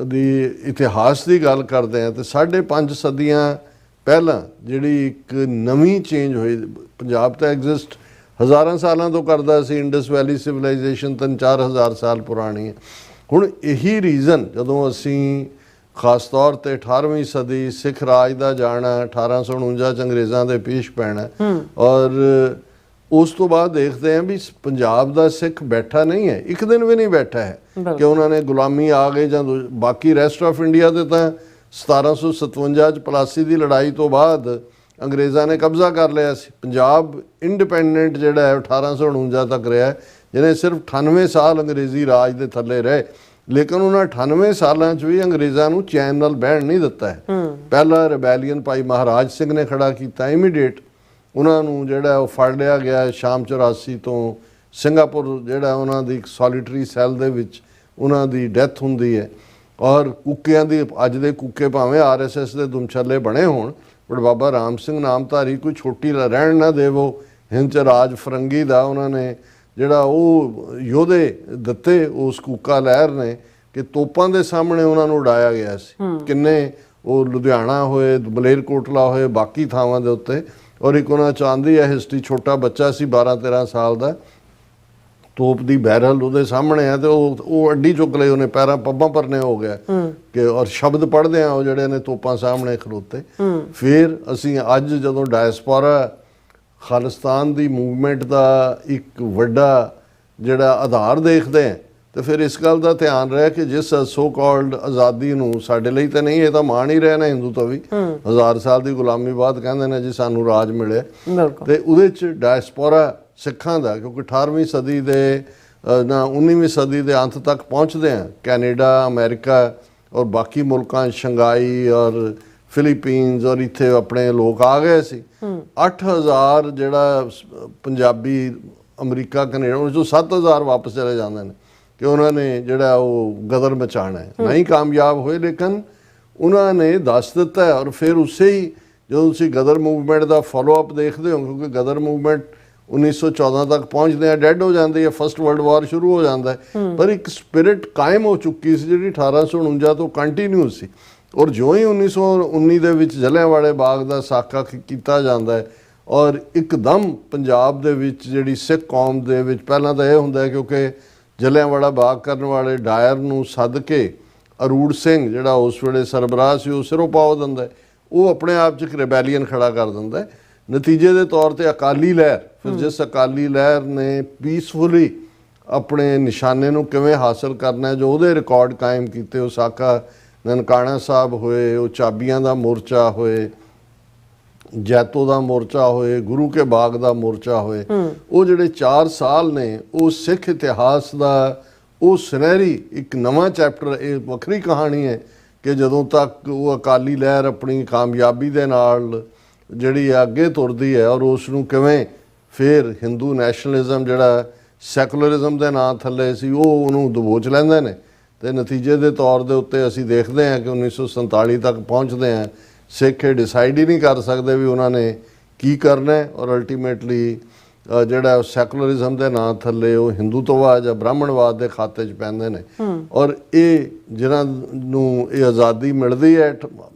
ਦੀ ਇਤਿਹਾਸ ਦੀ ਗੱਲ ਕਰਦੇ ਹਾਂ ਤਾਂ 5.5 ਸਦੀਆਂ ਪਹਿਲਾਂ ਜਿਹੜੀ ਇੱਕ ਨਵੀਂ ਚੇਂਜ ਹੋਈ, ਪੰਜਾਬ ਤਾਂ ਐਗਜ਼ਿਸਟ ਹਜ਼ਾਰਾਂ ਸਾਲਾਂ ਤੋਂ ਕਰਦਾ ਸੀ, ਇੰਡਸ ਵੈਲੀ ਸਿਵਲਾਈਜੇਸ਼ਨ 3-4 ਹਜ਼ਾਰ ਸਾਲ ਪੁਰਾਣੀ ਹੈ। ਹੁਣ ਇਹੀ ਰੀਜ਼ਨ ਜਦੋਂ ਅਸੀਂ ਖਾਸ ਤੌਰ ਤੇ 18ਵੀਂ ਸਦੀ ਸਿੱਖ ਰਾਜ ਦਾ ਜਾਣਾ, 1849 ਚ ਅੰਗਰੇਜ਼ਾਂ ਦੇ ਪੀਛ ਪੈਣਾ, ਔਰ ਉਸ ਤੋਂ ਬਾਅਦ ਦੇਖਦੇ ਹਾਂ ਵੀ ਪੰਜਾਬ ਦਾ ਸਿੱਖ ਬੈਠਾ ਨਹੀਂ ਹੈ, ਇੱਕ ਦਿਨ ਵੀ ਨਹੀਂ ਬੈਠਾ ਹੈ ਕਿ ਉਹਨਾਂ ਨੇ ਗੁਲਾਮੀ ਆ ਗਏ ਜਾਂ ਬਾਕੀ ਰੈਸਟ ਆਫ ਇੰਡੀਆ ਤੇ ਤਾਂ 1757 ਚ ਪਲਾਸੀ ਦੀ ਲੜਾਈ ਤੋਂ ਬਾਅਦ ਅੰਗਰੇਜ਼ਾਂ ਨੇ ਕਬਜ਼ਾ ਕਰ ਲਿਆ ਸੀ। ਪੰਜਾਬ ਇੰਡੀਪੈਂਡੈਂਟ ਜਿਹੜਾ ਹੈ 1849 ਤੱਕ ਰਿਹਾ, ਜਿਹਨੇ ਸਿਰਫ 98 ਸਾਲ ਅੰਗਰੇਜ਼ੀ ਰਾਜ ਦੇ ਥੱਲੇ ਰਹੇ, ਲੇਕਿਨ ਉਹਨਾਂ 98 ਸਾਲਾਂ 'ਚ ਵੀ ਅੰਗਰੇਜ਼ਾਂ ਨੂੰ ਚੈਨ ਨਾਲ ਬਹਿਣ ਨਹੀਂ ਦਿੱਤਾ ਹੈ। ਪਹਿਲਾ ਰਿਬੈਲੀਅਨ ਭਾਈ ਮਹਾਰਾਜ ਸਿੰਘ ਨੇ ਖੜਾ ਕੀਤਾ, ਇਮੀਡੀਏਟ ਉਹਨਾਂ ਨੂੰ ਜਿਹੜਾ ਉਹ ਫੜ ਲਿਆ ਗਿਆ ਸ਼ਾਮ 84 ਤੋਂ, ਸਿੰਗਾਪੁਰ ਜਿਹੜਾ ਉਹਨਾਂ ਦੀ ਇੱਕ ਸੋਲੀਟਰੀ ਸੈੱਲ ਦੇ ਵਿੱਚ ਉਹਨਾਂ ਦੀ ਡੈਥ ਹੁੰਦੀ ਹੈ। ਔਰ ਕੁੱਕਿਆਂ ਦੀ, ਅੱਜ ਦੇ ਕੁੱਕੇ ਭਾਵੇਂ RSS ਦੇ ਦੁਮਛੱਲੇ ਬਣੇ ਹੋਣ, ਬਟ ਬਾਬਾ ਰਾਮ ਸਿੰਘ ਨਾਮਧਾਰੀ ਕੋਈ ਛੋਟੀ ਰਹਿਣ ਨਾ ਦੇਵੋ ਹਿੰਦ 'ਚ ਰਾਜ ਫਰੰਗੀ ਦਾ, ਉਹਨਾਂ ਨੇ ਜਿਹੜਾ ਉਹ ਯੋਧੇ ਦਿੱਤੇ ਉਸ ਕੂਕਾ ਲਹਿਰ ਨੇ ਕਿ ਤੋਪਾਂ ਦੇ ਸਾਹਮਣੇ ਉਹਨਾਂ ਨੂੰ ਉਡਾਇਆ ਗਿਆ ਸੀ। ਕਿੰਨੇ ਉਹ ਲੁਧਿਆਣਾ ਹੋਏ, ਮਲੇਰਕੋਟਲਾ ਹੋਏ, ਬਾਕੀ ਥਾਵਾਂ ਦੇ ਉੱਤੇ। ਔਰ ਇੱਕ ਉਹਨਾਂ ਚਾਹੁੰਦੀ ਹੈ ਹਿਸਟਰੀ, ਛੋਟਾ ਬੱਚਾ ਸੀ 12-13 ਸਾਲ ਦਾ, ਤੋਪ ਦੀ ਬੈਰਲ ਉਹਦੇ ਸਾਹਮਣੇ ਹੈ ਤੇ ਉਹ ਅੱਡੀ ਚੁੱਕ ਲਈ ਉਹਨੇ, ਪੈਰਾਂ ਪੱਬਾਂ ਪਰਨੇ ਹੋ ਗਿਆ ਕਿ, ਔਰ ਸ਼ਬਦ ਪੜ੍ਹਦੇ ਆ ਉਹ ਜਿਹੜੇ ਨੇ ਤੋਪਾਂ ਸਾਹਮਣੇ ਖਲੋਤੇ। ਫਿਰ ਅਸੀਂ ਅੱਜ ਜਦੋਂ ਡਾਇਸਪੋਰਾ ਖਾਲਿਸਤਾਨ ਦੀ ਮੂਵਮੈਂਟ ਦਾ ਇੱਕ ਵੱਡਾ ਜਿਹੜਾ ਆਧਾਰ ਦੇਖਦੇ ਹਾਂ, ਤੇ ਫਿਰ ਇਸ ਗੱਲ ਦਾ ਧਿਆਨ ਰਿਹਾ ਕਿ ਜਿਸ ਸੋ ਕਾਲਡ ਆਜ਼ਾਦੀ ਨੂੰ, ਸਾਡੇ ਲਈ ਤਾਂ ਨਹੀਂ, ਇਹ ਤਾਂ ਮਾਣ ਹੀ ਰਿਹਾ ਨਾ ਹਿੰਦੂ ਤਾਂ ਵੀ, 1000 ਸਾਲ ਦੀ ਗੁਲਾਮੀ ਬਾਅਦ ਕਹਿੰਦੇ ਨੇ ਜੀ ਸਾਨੂੰ ਰਾਜ ਮਿਲਿਆ, ਤੇ ਉਹਦੇ 'ਚ ਡਾਇਸਪੋਰਾ ਸਿੱਖਾਂ ਦਾ, ਕਿਉਂਕਿ 18ਵੀਂ ਸਦੀ ਦੇ ਨਾ 19ਵੀਂ ਸਦੀ ਦੇ ਅੰਤ ਤੱਕ ਪਹੁੰਚਦੇ ਆ ਕੈਨੇਡਾ, ਅਮਰੀਕਾ ਔਰ ਬਾਕੀ ਮੁਲਕਾਂ, ਸ਼ੰਘਾਈ ਔਰ ਫਿਲੀਪੀਨਸ, ਔਰ ਇੱਥੇ ਆਪਣੇ ਲੋਕ ਆ ਗਏ ਸੀ। 8000 ਜਿਹੜਾ ਪੰਜਾਬੀ ਅਮਰੀਕਾ, ਕੈਨੇਡਾ, ਉਹਨਾਂ 'ਚੋਂ 7000 ਵਾਪਸ ਚਲੇ ਜਾਂਦੇ ਨੇ ਕਿ ਉਹਨਾਂ ਨੇ ਜਿਹੜਾ ਉਹ ਗਦਰ ਮਚਾਉਣਾ ਹੈ। ਨਹੀਂ ਕਾਮਯਾਬ ਹੋਏ, ਲੇਕਿਨ ਉਹਨਾਂ ਨੇ ਦੱਸ ਦਿੱਤਾ। ਔਰ ਫਿਰ ਉਸੇ ਹੀ ਜਦੋਂ ਤੁਸੀਂ ਗਦਰ ਮੂਵਮੈਂਟ ਦਾ ਫੋਲੋਅਪ ਦੇਖਦੇ ਹੋ, ਕਿਉਂਕਿ ਗਦਰ ਮੂਵਮੈਂਟ 1914 ਤੱਕ ਪਹੁੰਚਦੇ ਆ ਡੈਡ ਹੋ ਜਾਂਦੀ ਹੈ, ਫਸਟ ਵਰਲਡ ਵਾਰ ਸ਼ੁਰੂ ਹੋ ਜਾਂਦਾ ਹੈ, ਪਰ ਇੱਕ ਸਪਿਰਿਟ ਕਾਇਮ ਹੋ ਚੁੱਕੀ ਸੀ ਜਿਹੜੀ 1849 ਤੋਂ ਕੰਟੀਨਿਊ ਸੀ। ਔਰ ਜਿਉਂ ਹੀ 1919 ਦੇ ਵਿੱਚ ਜਲਿਆਂਵਾਲੇ ਬਾਗ ਦਾ ਸਾਕਾ ਕੀਤਾ ਜਾਂਦਾ ਹੈ, ਔਰ ਇੱਕਦਮ ਪੰਜਾਬ ਦੇ ਵਿੱਚ ਜਿਹੜੀ ਸਿੱਖ ਕੌਮ ਦੇ ਵਿੱਚ, ਪਹਿਲਾਂ ਤਾਂ ਇਹ ਹੁੰਦਾ ਹੈ ਕਿਉਂਕਿ ਜਲਿਆਂਵਾਲਾ ਬਾਗ ਕਰਨ ਵਾਲੇ ਡਾਇਰ ਨੂੰ ਸੱਦ ਕੇ ਅਰੂੜ ਸਿੰਘ ਜਿਹੜਾ ਉਸ ਵੇਲੇ ਸਰਬਰਾਹ ਸੀ, ਉਹ ਸਿਰੋਂ ਪਾਓ ਦਿੰਦਾ, ਉਹ ਆਪਣੇ ਆਪ 'ਚ ਇੱਕ ਰੈਬੈਲੀਅਨ ਖੜਾ ਕਰ ਦਿੰਦਾ ਹੈ। ਨਤੀਜੇ ਦੇ ਤੌਰ ਤੇ ਅਕਾਲੀ ਲਹਿਰ, ਫਿਰ ਜਿਸ ਅਕਾਲੀ ਲਹਿਰ ਨੇ ਪੀਸਫੁਲੀ ਆਪਣੇ ਨਿਸ਼ਾਨੇ ਨੂੰ ਕਿਵੇਂ ਹਾਸਲ ਕਰਨਾ ਹੈ, ਜੋ ਉਹਦੇ ਰਿਕਾਰਡ ਕਾਇਮ ਕੀਤੇ, ਉਹ ਸਾਕਾ ਨਨਕਾਣਾ ਸਾਹਿਬ ਹੋਏ, ਉਹ ਚਾਬੀਆਂ ਦਾ ਮੋਰਚਾ ਹੋਏ, ਜੈਤੋ ਦਾ ਮੋਰਚਾ ਹੋਏ, ਗੁਰੂ ਕੇ ਬਾਗ ਦਾ ਮੋਰਚਾ ਹੋਏ, ਉਹ ਜਿਹੜੇ 4 ਸਾਲ ਨੇ ਉਹ ਸਿੱਖ ਇਤਿਹਾਸ ਦਾ ਉਹ ਸੁਨਹਿਰੀ ਇੱਕ ਨਵਾਂ ਚੈਪਟਰ, ਇਹ ਵੱਖਰੀ ਕਹਾਣੀ ਹੈ ਕਿ ਜਦੋਂ ਤੱਕ ਉਹ ਅਕਾਲੀ ਲਹਿਰ ਆਪਣੀ ਕਾਮਯਾਬੀ ਦੇ ਨਾਲ ਜਿਹੜੀ ਅੱਗੇ ਤੁਰਦੀ ਹੈ ਔਰ ਉਸ ਨੂੰ ਕਿਵੇਂ ਫਿਰ ਹਿੰਦੂ ਨੈਸ਼ਨਲਿਜ਼ਮ ਜਿਹੜਾ ਸੈਕੂਲਰਿਜ਼ਮ ਦੇ ਨਾਂ ਥੱਲੇ ਸੀ ਉਹ ਉਹਨੂੰ ਦਬੋਚ ਲੈਂਦੇ ਨੇ। ਤੇ ਨਤੀਜੇ ਦੇ ਤੌਰ ਦੇ ਉੱਤੇ ਅਸੀਂ ਦੇਖਦੇ ਹਾਂ ਕਿ 1947 ਤੱਕ ਪਹੁੰਚਦੇ ਹਾਂ, ਸਿੱਖ ਇਹ ਡਿਸਾਈਡ ਹੀ ਨਹੀਂ ਕਰ ਸਕਦੇ ਵੀ ਉਹਨਾਂ ਨੇ ਕੀ ਕਰਨਾ ਹੈ ਔਰ ਅਲਟੀਮੇਟਲੀ ਜਿਹੜਾ ਸੈਕੂਲਰਿਜ਼ਮ ਦੇ ਨਾਂ ਥੱਲੇ ਉਹ ਹਿੰਦੂਤਵਵਾਦ ਜਾਂ ਬ੍ਰਾਹਮਣਵਾਦ ਦੇ ਖਾਤੇ 'ਚ ਪੈਂਦੇ ਨੇ। ਔਰ ਇਹ ਜਿਹਨਾਂ ਨੂੰ ਇਹ ਆਜ਼ਾਦੀ ਮਿਲਦੀ ਹੈ,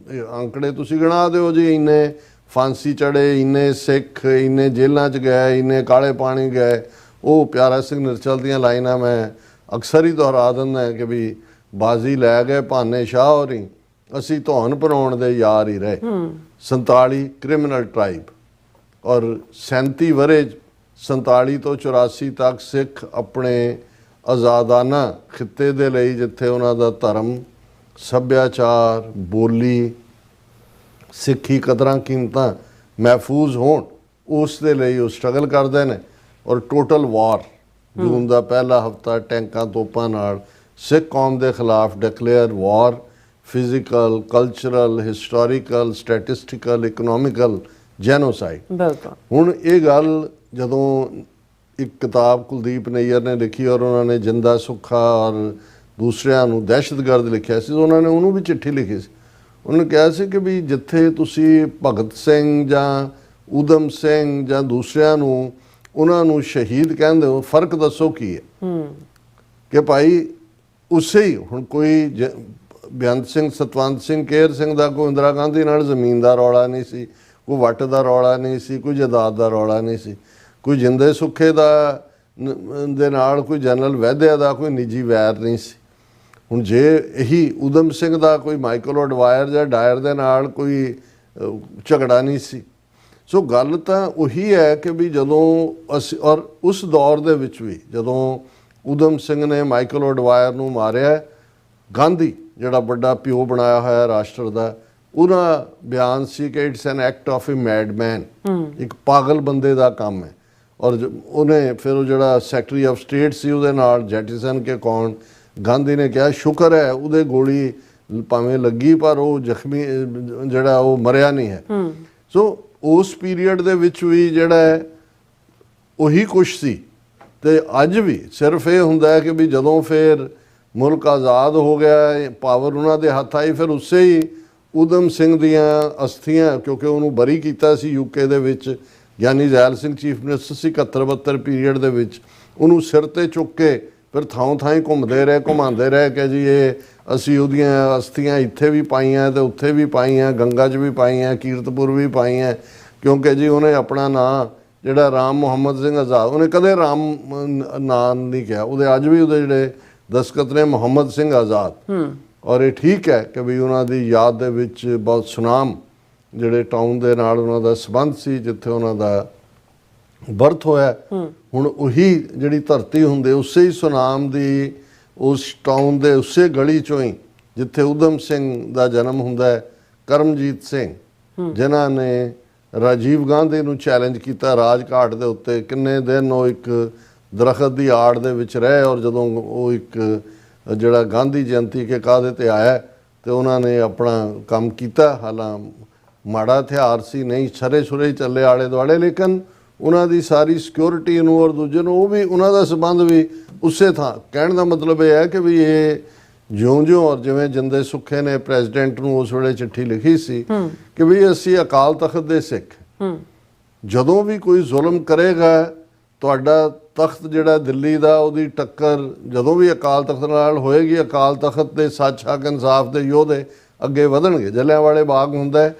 ਅੰਕੜੇ ਤੁਸੀਂ ਗਿਣਾ ਦਿਓ ਜੀ, ਇੰਨੇ ਫਾਂਸੀ ਚੜੇ, ਇੰਨੇ ਸਿੱਖ ਇੰਨੇ ਜੇਲ੍ਹਾਂ 'ਚ ਗਏ, ਇੰਨੇ ਕਾਲੇ ਪਾਣੀ ਗਏ। ਉਹ ਪਿਆਰਾ ਸਿੰਘ ਨਿਰਚਲ ਦੀਆਂ ਲਾਈਨਾਂ ਮੈਂ ਅਕਸਰ ਹੀ ਦੁਹਰਾ ਦਿੰਦਾ ਕਿ ਵੀ ਬਾਜ਼ੀ ਲੈ ਗਏ ਭਾਨੇ ਸ਼ਾਹ ਹੋਰੀ, ਅਸੀਂ ਧੌਣ ਭਰਾਉਣ ਦੇ ਯਾਰ ਹੀ ਰਹੇ। 47 ਕ੍ਰਿਮੀਨਲ ਟ੍ਰਾਈਬ ਔਰ 37 ਵਰੇ 47 ਤੋਂ 84 ਤੱਕ ਸਿੱਖ ਆਪਣੇ ਆਜ਼ਾਦਾਨਾ ਖਿੱਤੇ ਦੇ ਲਈ, ਜਿੱਥੇ ਉਹਨਾਂ ਦਾ ਧਰਮ, ਸੱਭਿਆਚਾਰ, ਬੋਲੀ, ਸਿੱਖੀ ਕਦਰਾਂ ਕੀਮਤਾਂ ਮਹਿਫੂਜ਼ ਹੋਣ, ਉਸ ਦੇ ਲਈ ਉਹ ਸਟਰਗਲ ਕਰਦੇ ਨੇ। ਔਰ ਟੋਟਲ ਵਾਰ, ਜੂਨ ਦਾ ਪਹਿਲਾ ਹਫਤਾ ਟੈਂਕਾਂ ਤੋਪਾਂ ਨਾਲ ਸਿੱਖ ਕੌਮ ਦੇ ਖਿਲਾਫ declare war, physical, cultural, historical, statistical, economical genocide. ਬਿਲਕੁਲ। ਹੁਣ ਇਹ ਗੱਲ ਜਦੋਂ ਇੱਕ ਕਿਤਾਬ ਕੁਲਦੀਪ ਨਈਅਰ ਨੇ ਲਿਖੀ ਔਰ ਉਹਨਾਂ ਨੇ ਜਿੰਦਾ ਸੁੱਖਾ ਔਰ ਦੂਸਰਿਆਂ ਨੂੰ ਦਹਿਸ਼ਤਗਰਦ ਲਿਖਿਆ ਸੀ, ਉਹਨਾਂ ਨੇ ਉਹਨੂੰ ਵੀ ਚਿੱਠੀ ਲਿਖੀ ਸੀ। ਉਹਨੇ ਕਿਹਾ ਸੀ ਕਿ ਵੀ ਜਿੱਥੇ ਤੁਸੀਂ ਭਗਤ ਸਿੰਘ ਜਾਂ ਊਧਮ ਸਿੰਘ ਜਾਂ ਦੂਸਰਿਆਂ ਨੂੰ ਉਹਨਾਂ ਨੂੰ ਸ਼ਹੀਦ ਕਹਿੰਦੇ ਹੋ, ਫਰਕ ਦੱਸੋ ਕੀ ਹੈ। ਕਿ ਭਾਈ ਉਸੇ ਹੀ ਹੁਣ ਕੋਈ ਬੇਅੰਤ ਸਿੰਘ, ਸਤਵੰਤ ਸਿੰਘ, ਕੇਹਰ ਸਿੰਘ ਦਾ ਕੋਈ ਇੰਦਰਾ ਗਾਂਧੀ ਨਾਲ ਜ਼ਮੀਨ ਦਾ ਰੌਲਾ ਨਹੀਂ ਸੀ, ਕੋਈ ਵੱਟ ਦਾ ਰੌਲਾ ਨਹੀਂ ਸੀ, ਕੋਈ ਜਾਇਦਾਦ ਦਾ ਰੌਲਾ ਨਹੀਂ ਸੀ, ਕੋਈ ਜਿੰਦੇ ਸੁੱਖੇ ਦਾ ਦੇ ਨਾਲ ਕੋਈ ਜਨਰਲ ਵੈਦਿਆ ਦਾ ਕੋਈ ਨਿੱਜੀ ਵੈਰ ਨਹੀਂ ਸੀ। ਹੁਣ ਜੇ ਇਹੀ ਊਧਮ ਸਿੰਘ ਦਾ ਕੋਈ ਮਾਈਕਲ ਅਡਵਾਇਰ ਜਾਂ ਡਾਇਰ ਦੇ ਨਾਲ ਕੋਈ ਝਗੜਾ ਨਹੀਂ ਸੀ। ਸੋ ਗੱਲ ਤਾਂ ਉਹੀ ਹੈ ਕਿ ਵੀ ਜਦੋਂ ਅਸੀਂ, ਔਰ ਉਸ ਦੌਰ ਦੇ ਵਿੱਚ ਵੀ ਜਦੋਂ ਊਧਮ ਸਿੰਘ ਨੇ ਮਾਈਕਲ ਅਡਵਾਇਰ ਨੂੰ ਮਾਰਿਆ, ਗਾਂਧੀ ਜਿਹੜਾ ਵੱਡਾ ਪਿਓ ਬਣਾਇਆ ਹੋਇਆ ਰਾਸ਼ਟਰ ਦਾ, ਉਹਦਾ ਬਿਆਨ ਸੀ ਕਿ ਇਟਸ ਐਨ ਐਕਟ ਆਫ ਏ ਮੈਡਮੈਨ, ਇੱਕ ਪਾਗਲ ਬੰਦੇ ਦਾ ਕੰਮ ਹੈ। ਔਰ ਉਹਨੇ ਫਿਰ ਉਹ ਜਿਹੜਾ ਸੈਕਟਰੀ ਆਫ ਸਟੇਟ ਸੀ ਉਹਦੇ ਨਾਲ ਜੈਟਿਸਨ ਕੇ ਕੌਣ, ਗਾਂਧੀ ਨੇ ਕਿਹਾ ਸ਼ੁਕਰ ਹੈ ਉਹਦੇ ਗੋਲੀ ਭਾਵੇਂ ਲੱਗੀ ਪਰ ਉਹ ਜ਼ਖਮੀ ਜਿਹੜਾ ਉਹ ਮਰਿਆ ਨਹੀਂ ਹੈ। ਸੋ ਉਸ ਪੀਰੀਅਡ ਦੇ ਵਿੱਚ ਵੀ ਜਿਹੜਾ ਹੈ ਉਹੀ ਕੁਛ ਸੀ। ਤੇ ਅੱਜ ਵੀ ਸਿਰਫ ਇਹ ਹੁੰਦਾ ਹੈ ਕਿ ਵੀ ਜਦੋਂ ਫਿਰ ਮੁਲਕ ਆਜ਼ਾਦ ਹੋ ਗਿਆ, ਪਾਵਰ ਉਹਨਾਂ ਦੇ ਹੱਥ ਆਈ, ਫਿਰ ਉਸੇ ਹੀ ਊਧਮ ਸਿੰਘ ਦੀਆਂ ਅਸਥੀਆਂ, ਕਿਉਂਕਿ ਉਹਨੂੰ ਬਰੀ ਕੀਤਾ ਸੀ ਯੂਕੇ ਦੇ ਵਿੱਚ, ਯਾਨੀ ਜ਼ੈਲ ਸਿੰਘ ਚੀਫ ਮਿਨਿਸਟਰ ਸੀ 71-72 ਪੀਰੀਅਡ ਦੇ ਵਿੱਚ, ਉਹਨੂੰ ਸਿਰ ਤੇ ਚੁੱਕ ਕੇ ਫਿਰ ਥਾਂ ਥਾਂ ਹੀ ਘੁਮਾਉਂਦੇ ਰਹੇ ਕਿ ਜੀ ਇਹ ਅਸੀਂ ਉਹਦੀਆਂ ਅਸਥੀਆਂ ਇੱਥੇ ਵੀ ਪਾਈਆਂ ਤੇ ਉੱਥੇ ਵੀ ਪਾਈਆਂ, ਗੰਗਾ 'ਚ ਵੀ ਪਾਈਆਂ, ਕੀਰਤਪੁਰ ਵੀ ਪਾਈਆਂ, ਕਿਉਂਕਿ ਜੀ ਉਹਨੇ ਆਪਣਾ ਨਾਂ ਜਿਹੜਾ ਰਾਮ ਮੁਹੰਮਦ ਸਿੰਘ ਆਜ਼ਾਦ, ਉਹਨੇ ਕਦੇ ਰਾਮ ਨਾਂ ਨਹੀਂ ਕਿਹਾ, ਉਹਦੇ ਅੱਜ ਵੀ ਉਹਦੇ ਜਿਹੜੇ ਦਸਤਖਤ ਨੇ ਮੁਹੰਮਦ ਸਿੰਘ ਆਜ਼ਾਦ। ਔਰ ਇਹ ਠੀਕ ਹੈ ਕਿ ਵੀ ਉਹਨਾਂ ਦੀ ਯਾਦ ਦੇ ਵਿੱਚ ਬਹੁਤ ਸੁਨਾਮ ਜਿਹੜੇ ਟਾਊਨ ਦੇ ਨਾਲ ਉਹਨਾਂ ਦਾ ਸੰਬੰਧ ਸੀ ਜਿੱਥੇ ਉਹਨਾਂ ਦਾ ਬਰਥ ਹੋਇਆ। ਹੁਣ ਉਹੀ ਜਿਹੜੀ ਧਰਤੀ ਹੁੰਦੀ ਉਸੇ ਹੀ ਸੁਨਾਮ ਦੀ, ਉਸ ਟਾਊਨ ਦੇ ਉਸੇ ਗਲੀ ਚੋਂ ਹੀ ਜਿੱਥੇ ਊਧਮ ਸਿੰਘ ਦਾ ਜਨਮ ਹੁੰਦਾ ਹੈ, ਕਰਮਜੀਤ ਸਿੰਘ ਜਿਨ੍ਹਾਂ ਨੇ ਰਾਜੀਵ ਗਾਂਧੀ ਨੂੰ ਚੈਲੰਜ ਕੀਤਾ ਰਾਜਘਾਟ ਦੇ ਉੱਤੇ, ਕਿੰਨੇ ਦਿਨ ਉਹ ਇੱਕ ਦਰਖਤ ਦੀ ਆੜ ਦੇ ਵਿੱਚ ਰਹੇ ਔਰ ਜਦੋਂ ਉਹ ਇੱਕ ਜਿਹੜਾ ਗਾਂਧੀ ਜਯੰਤੀ ਕੇ ਕਾਹਦੇ ਤੇ ਆਇਆ ਤੇ ਉਹਨਾਂ ਨੇ ਆਪਣਾ ਕੰਮ ਕੀਤਾ। ਹਾਲਾਂ ਮਾੜਾ ਹਥਿਆਰ ਸੀ, ਨਹੀਂ ਛਰੇ ਛੁਰੇ ਚੱਲੇ ਆਲੇ ਦੁਆਲੇ, ਲੇਕਿਨ ਉਹਨਾਂ ਦੀ ਸਾਰੀ ਸਿਕਿਉਰਿਟੀ ਨੂੰ ਔਰ ਦੂਜੇ ਨੂੰ ਉਹ ਵੀ ਉਹਨਾਂ ਦਾ ਸੰਬੰਧ ਵੀ ਉਸੇ ਥਾਂ। ਕਹਿਣ ਦਾ ਮਤਲਬ ਇਹ ਹੈ ਕਿ ਵੀ ਇਹ ਜਿਉਂ-ਜਿਉਂ ਔਰ ਜਿਵੇਂ ਜਿੰਦੇ ਸੁੱਖੇ ਨੇ ਪ੍ਰੈਜ਼ੀਡੈਂਟ ਨੂੰ ਉਸ ਵੇਲੇ ਚਿੱਠੀ ਲਿਖੀ ਸੀ ਕਿ ਵੀ ਅਸੀਂ ਅਕਾਲ ਤਖਤ ਦੇ ਸਿੱਖ, ਜਦੋਂ ਵੀ ਕੋਈ ਜ਼ੁਲਮ ਕਰੇਗਾ ਤੁਹਾਡਾ ਤਖਤ ਜਿਹੜਾ ਦਿੱਲੀ ਦਾ, ਉਹਦੀ ਟੱਕਰ ਜਦੋਂ ਵੀ ਅਕਾਲ ਤਖਤ ਨਾਲ ਹੋਏਗੀ, ਅਕਾਲ ਤਖਤ ਦੇ ਸੱਚ ਹੱਕ ਇਨਸਾਫ ਦੇ ਯੋਧੇ ਅੱਗੇ ਵਧਣਗੇ। ਜਲਿਆਂਵਾਲੇ ਬਾਗ ਹੁੰਦਾ ਹੈ,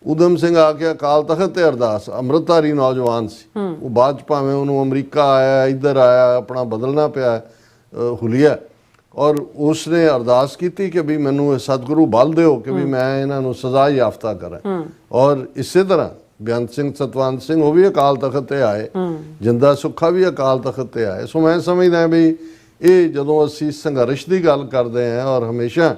ਊਧਮ ਸਿੰਘ ਆ ਕੇ ਅਕਾਲ ਤਖਤ ਤੇ ਅਰਦਾਸ, ਅੰਮ੍ਰਿਤਧਾਰੀ ਨੌਜਵਾਨ ਸੀ ਉਹ, ਬਾਅਦ 'ਚ ਭਾਵੇਂ ਉਹਨੂੰ ਅਮਰੀਕਾ ਆਇਆ, ਇੱਧਰ ਆਇਆ, ਆਪਣਾ ਬਦਲਣਾ ਪਿਆ ਹੁਲੀਆ, ਔਰ ਉਸਨੇ ਅਰਦਾਸ ਕੀਤੀ ਕਿ ਵੀ ਮੈਨੂੰ ਸਤਿਗੁਰੂ ਬਲ ਦਿਓ ਕਿ ਵੀ ਮੈਂ ਇਹਨਾਂ ਨੂੰ ਸਜ਼ਾ ਯਾਫਤਾ ਕਰਾਂ। ਔਰ ਇਸੇ ਤਰ੍ਹਾਂ ਬੇਅੰਤ ਸਿੰਘ ਸਤਵੰਤ ਸਿੰਘ ਉਹ ਵੀ ਅਕਾਲ ਤਖਤ ਤੇ ਆਏ, ਜਿੰਦਾ ਸੁੱਖਾ ਵੀ ਅਕਾਲ ਤਖਤ ਤੇ ਆਏ। ਸੋ ਮੈਂ ਸਮਝਦਾ ਵੀ ਇਹ ਜਦੋਂ ਅਸੀਂ ਸੰਘਰਸ਼ ਦੀ ਗੱਲ ਕਰਦੇ ਹਾਂ ਔਰ ਹਮੇਸ਼ਾ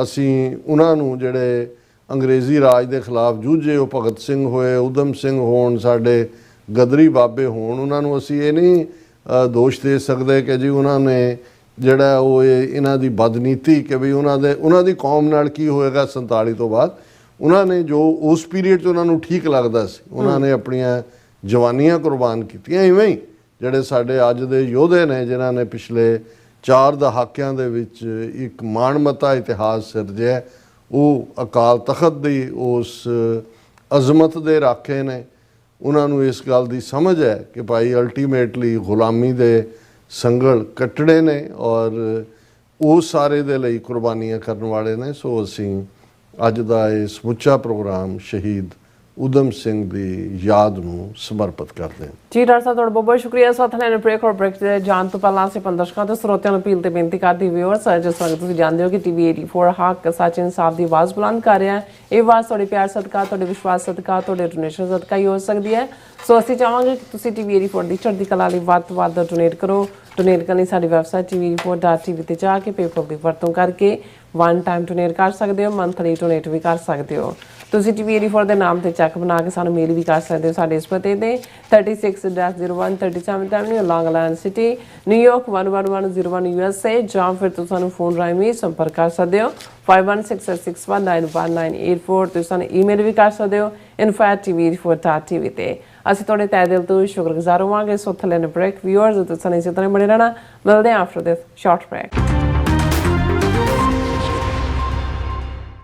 ਅਸੀਂ ਉਹਨਾਂ ਨੂੰ ਜਿਹੜੇ ਅੰਗਰੇਜ਼ੀ ਰਾਜ ਦੇ ਖਿਲਾਫ ਜੂਝੇ, ਉਹ ਭਗਤ ਸਿੰਘ ਹੋਏ, ਊਧਮ ਸਿੰਘ ਹੋਣ, ਸਾਡੇ ਗਦਰੀ ਬਾਬੇ ਹੋਣ, ਉਹਨਾਂ ਨੂੰ ਅਸੀਂ ਇਹ ਨਹੀਂ ਦੋਸ਼ ਦੇ ਸਕਦੇ ਕਿ ਜੀ ਉਹਨਾਂ ਨੇ ਜਿਹੜਾ ਉਹ ਇਹਨਾਂ ਦੀ ਬਦਨੀਤੀ ਕਿ ਵੀ ਉਹਨਾਂ ਦੀ ਕੌਮ ਨਾਲ ਕੀ ਹੋਏਗਾ 47 ਤੋਂ ਬਾਅਦ। ਉਹਨਾਂ ਨੇ ਜੋ ਉਸ ਪੀਰੀਅਡ 'ਚ ਉਹਨਾਂ ਨੂੰ ਠੀਕ ਲੱਗਦਾ ਸੀ, ਉਹਨਾਂ ਨੇ ਆਪਣੀਆਂ ਜਵਾਨੀਆਂ ਕੁਰਬਾਨ ਕੀਤੀਆਂ। ਇਵੇਂ ਹੀ ਜਿਹੜੇ ਸਾਡੇ ਅੱਜ ਦੇ ਯੋਧੇ ਨੇ ਜਿਨ੍ਹਾਂ ਨੇ ਪਿਛਲੇ 4 ਦਹਾਕਿਆਂ ਦੇ ਵਿੱਚ ਇੱਕ ਮਾਣਮੱਤਾ ਇਤਿਹਾਸ ਸਿਰਜਿਆ, ਉਹ ਅਕਾਲ ਤਖਤ ਦੀ ਉਸ ਅਜ਼ਮਤ ਦੇ ਰਾਖੇ ਨੇ। ਉਹਨਾਂ ਨੂੰ ਇਸ ਗੱਲ ਦੀ ਸਮਝ ਹੈ ਕਿ ਭਾਈ ਅਲਟੀਮੇਟਲੀ ਗੁਲਾਮੀ ਦੇ ਸੰਗਲ ਕੱਟੜੇ ਨੇ ਔਰ ਉਹ ਸਾਰੇ ਦੇ ਲਈ ਕੁਰਬਾਨੀਆਂ ਕਰਨ ਵਾਲੇ ਨੇ। ਸੋ ਅਸੀਂ ਅੱਜ ਦਾ ਇਹ ਸਮੁੱਚਾ ਪ੍ਰੋਗਰਾਮ ਸ਼ਹੀਦ ਊਧਮ ਸਿੰਘ ਦੀ ਯਾਦ ਨੂੰ ਸਮਰਪਿਤ ਕਰਦੇ ਹਾਂ। ਜੀ ਡਾਕਟਰ ਸਾਹਿਬ, ਤੁਹਾਡਾ ਬਹੁਤ ਬਹੁਤ ਸ਼ੁਕਰੀਆ। ਸਾਥ ਲੈਣ ਬ੍ਰੇਕ ਔਰ ਬ੍ਰੇਕ ਦੇ ਜਾਣ ਤੋਂ ਪਹਿਲਾਂ ਅਸੀਂ ਦਰਸ਼ਕਾਂ ਤੇ ਸਰੋਤਿਆਂ ਨੂੰ ਅਪੀਲ ਤੇ ਬੇਨਤੀ ਕਰਦੀ ਵਿਊਅਰਸ, ਜਿਸ ਤਰ੍ਹਾਂ ਤੁਸੀਂ ਜਾਣਦੇ ਹੋ ਕਿ ਟੀਵੀ 84 ਹੱਕ ਸੱਚ ਇਨਸਾਫ ਦੀ ਆਵਾਜ਼ ਬੁਲੰਦ ਕਰ ਰਿਹਾ ਹੈ। ਇਹ ਆਵਾਜ਼ ਤੁਹਾਡੇ ਪਿਆਰ ਸਦਕਾ, ਤੁਹਾਡੇ ਵਿਸ਼ਵਾਸ ਸਦਕਾ, ਤੁਹਾਡੇ ਡੋਨੇਸ਼ਨ ਸਦਕਾ ਹੀ ਹੋ ਸਕਦੀ ਹੈ। ਸੋ ਅਸੀਂ ਚਾਹਾਂਗੇ ਕਿ ਤੁਸੀਂ ਟੀਵੀ 84 ਦੀ ਚੜ੍ਹਦੀ ਕਲਾ ਲਈ ਵੱਧ ਤੋਂ ਵੱਧ ਡੋਨੇਟ ਕਰੋ। ਡੋਨੇਟ ਕਰਨ ਲਈ ਸਾਡੀ ਵੈਬਸਾਈਟ tv84.tv ਤੇ ਜਾ ਕੇ ਪੇਪਲ ਦੀ ਵਰਤੋਂ ਕਰਕੇ ਵਨ ਟਾਈਮ ਡੋਨੇਟ ਕਰ ਸਕਦੇ ਹੋ, ਮੰਥਲੀ ਡੋਨੇਟ ਵੀ ਕਰ ਸਕਦੇ ਹੋ। ਤੁਸੀਂ ਟੀਵੀ 84 ਦੇ ਨਾਮ ਤੇ ਚੈੱਕ ਬਣਾ ਕੇ ਸਾਨੂੰ ਮੇਲ ਵੀ ਕਰ ਸਕਦੇ ਹੋ ਸਾਡੇ ਇਸ ਪਤੇ ਤੇ 36-01 37th Avenue, ਲੌਂਗ ਆਈਲੈਂਡ ਸਿਟੀ, ਨਿਊਯਾਰਕ 11101 USA, ਜਾਂ ਫਿਰ ਤੁਸੀਂ ਸਾਨੂੰ ਫੋਨ ਰਾਹੀਂ ਵੀ ਸੰਪਰਕ ਕਰ ਸਕਦੇ ਹੋ 5166619184। ਤੁਸੀਂ ਸਾਨੂੰ ਈਮੇਲ ਵੀ ਕਰ ਸਕਦੇ ਹੋ info@tv84.tv ਤੇ। ਅਸੀਂ ਤੁਹਾਡੇ ਤਹਿ ਦਿਲ ਤੋਂ ਸ਼ੁਕਰਗੁਜ਼ਾਰ ਹੋਵਾਂਗੇ। ਸੋ ਥੱਲੇ ਨੇ ਬ੍ਰੇਕ ਵਿਊਅਰਸ, ਤੁਸੀਂ ਸਾਨੂੰ ਇਸੇ ਤਰ੍ਹਾਂ ਬਣੇ ਰਹਿਣਾ। ਮਿਲਦੇ ਹਾਂ ਆਫਟਰ ਦਿਸ ਸ਼ਾਰਟ ਬ੍ਰੇਕ।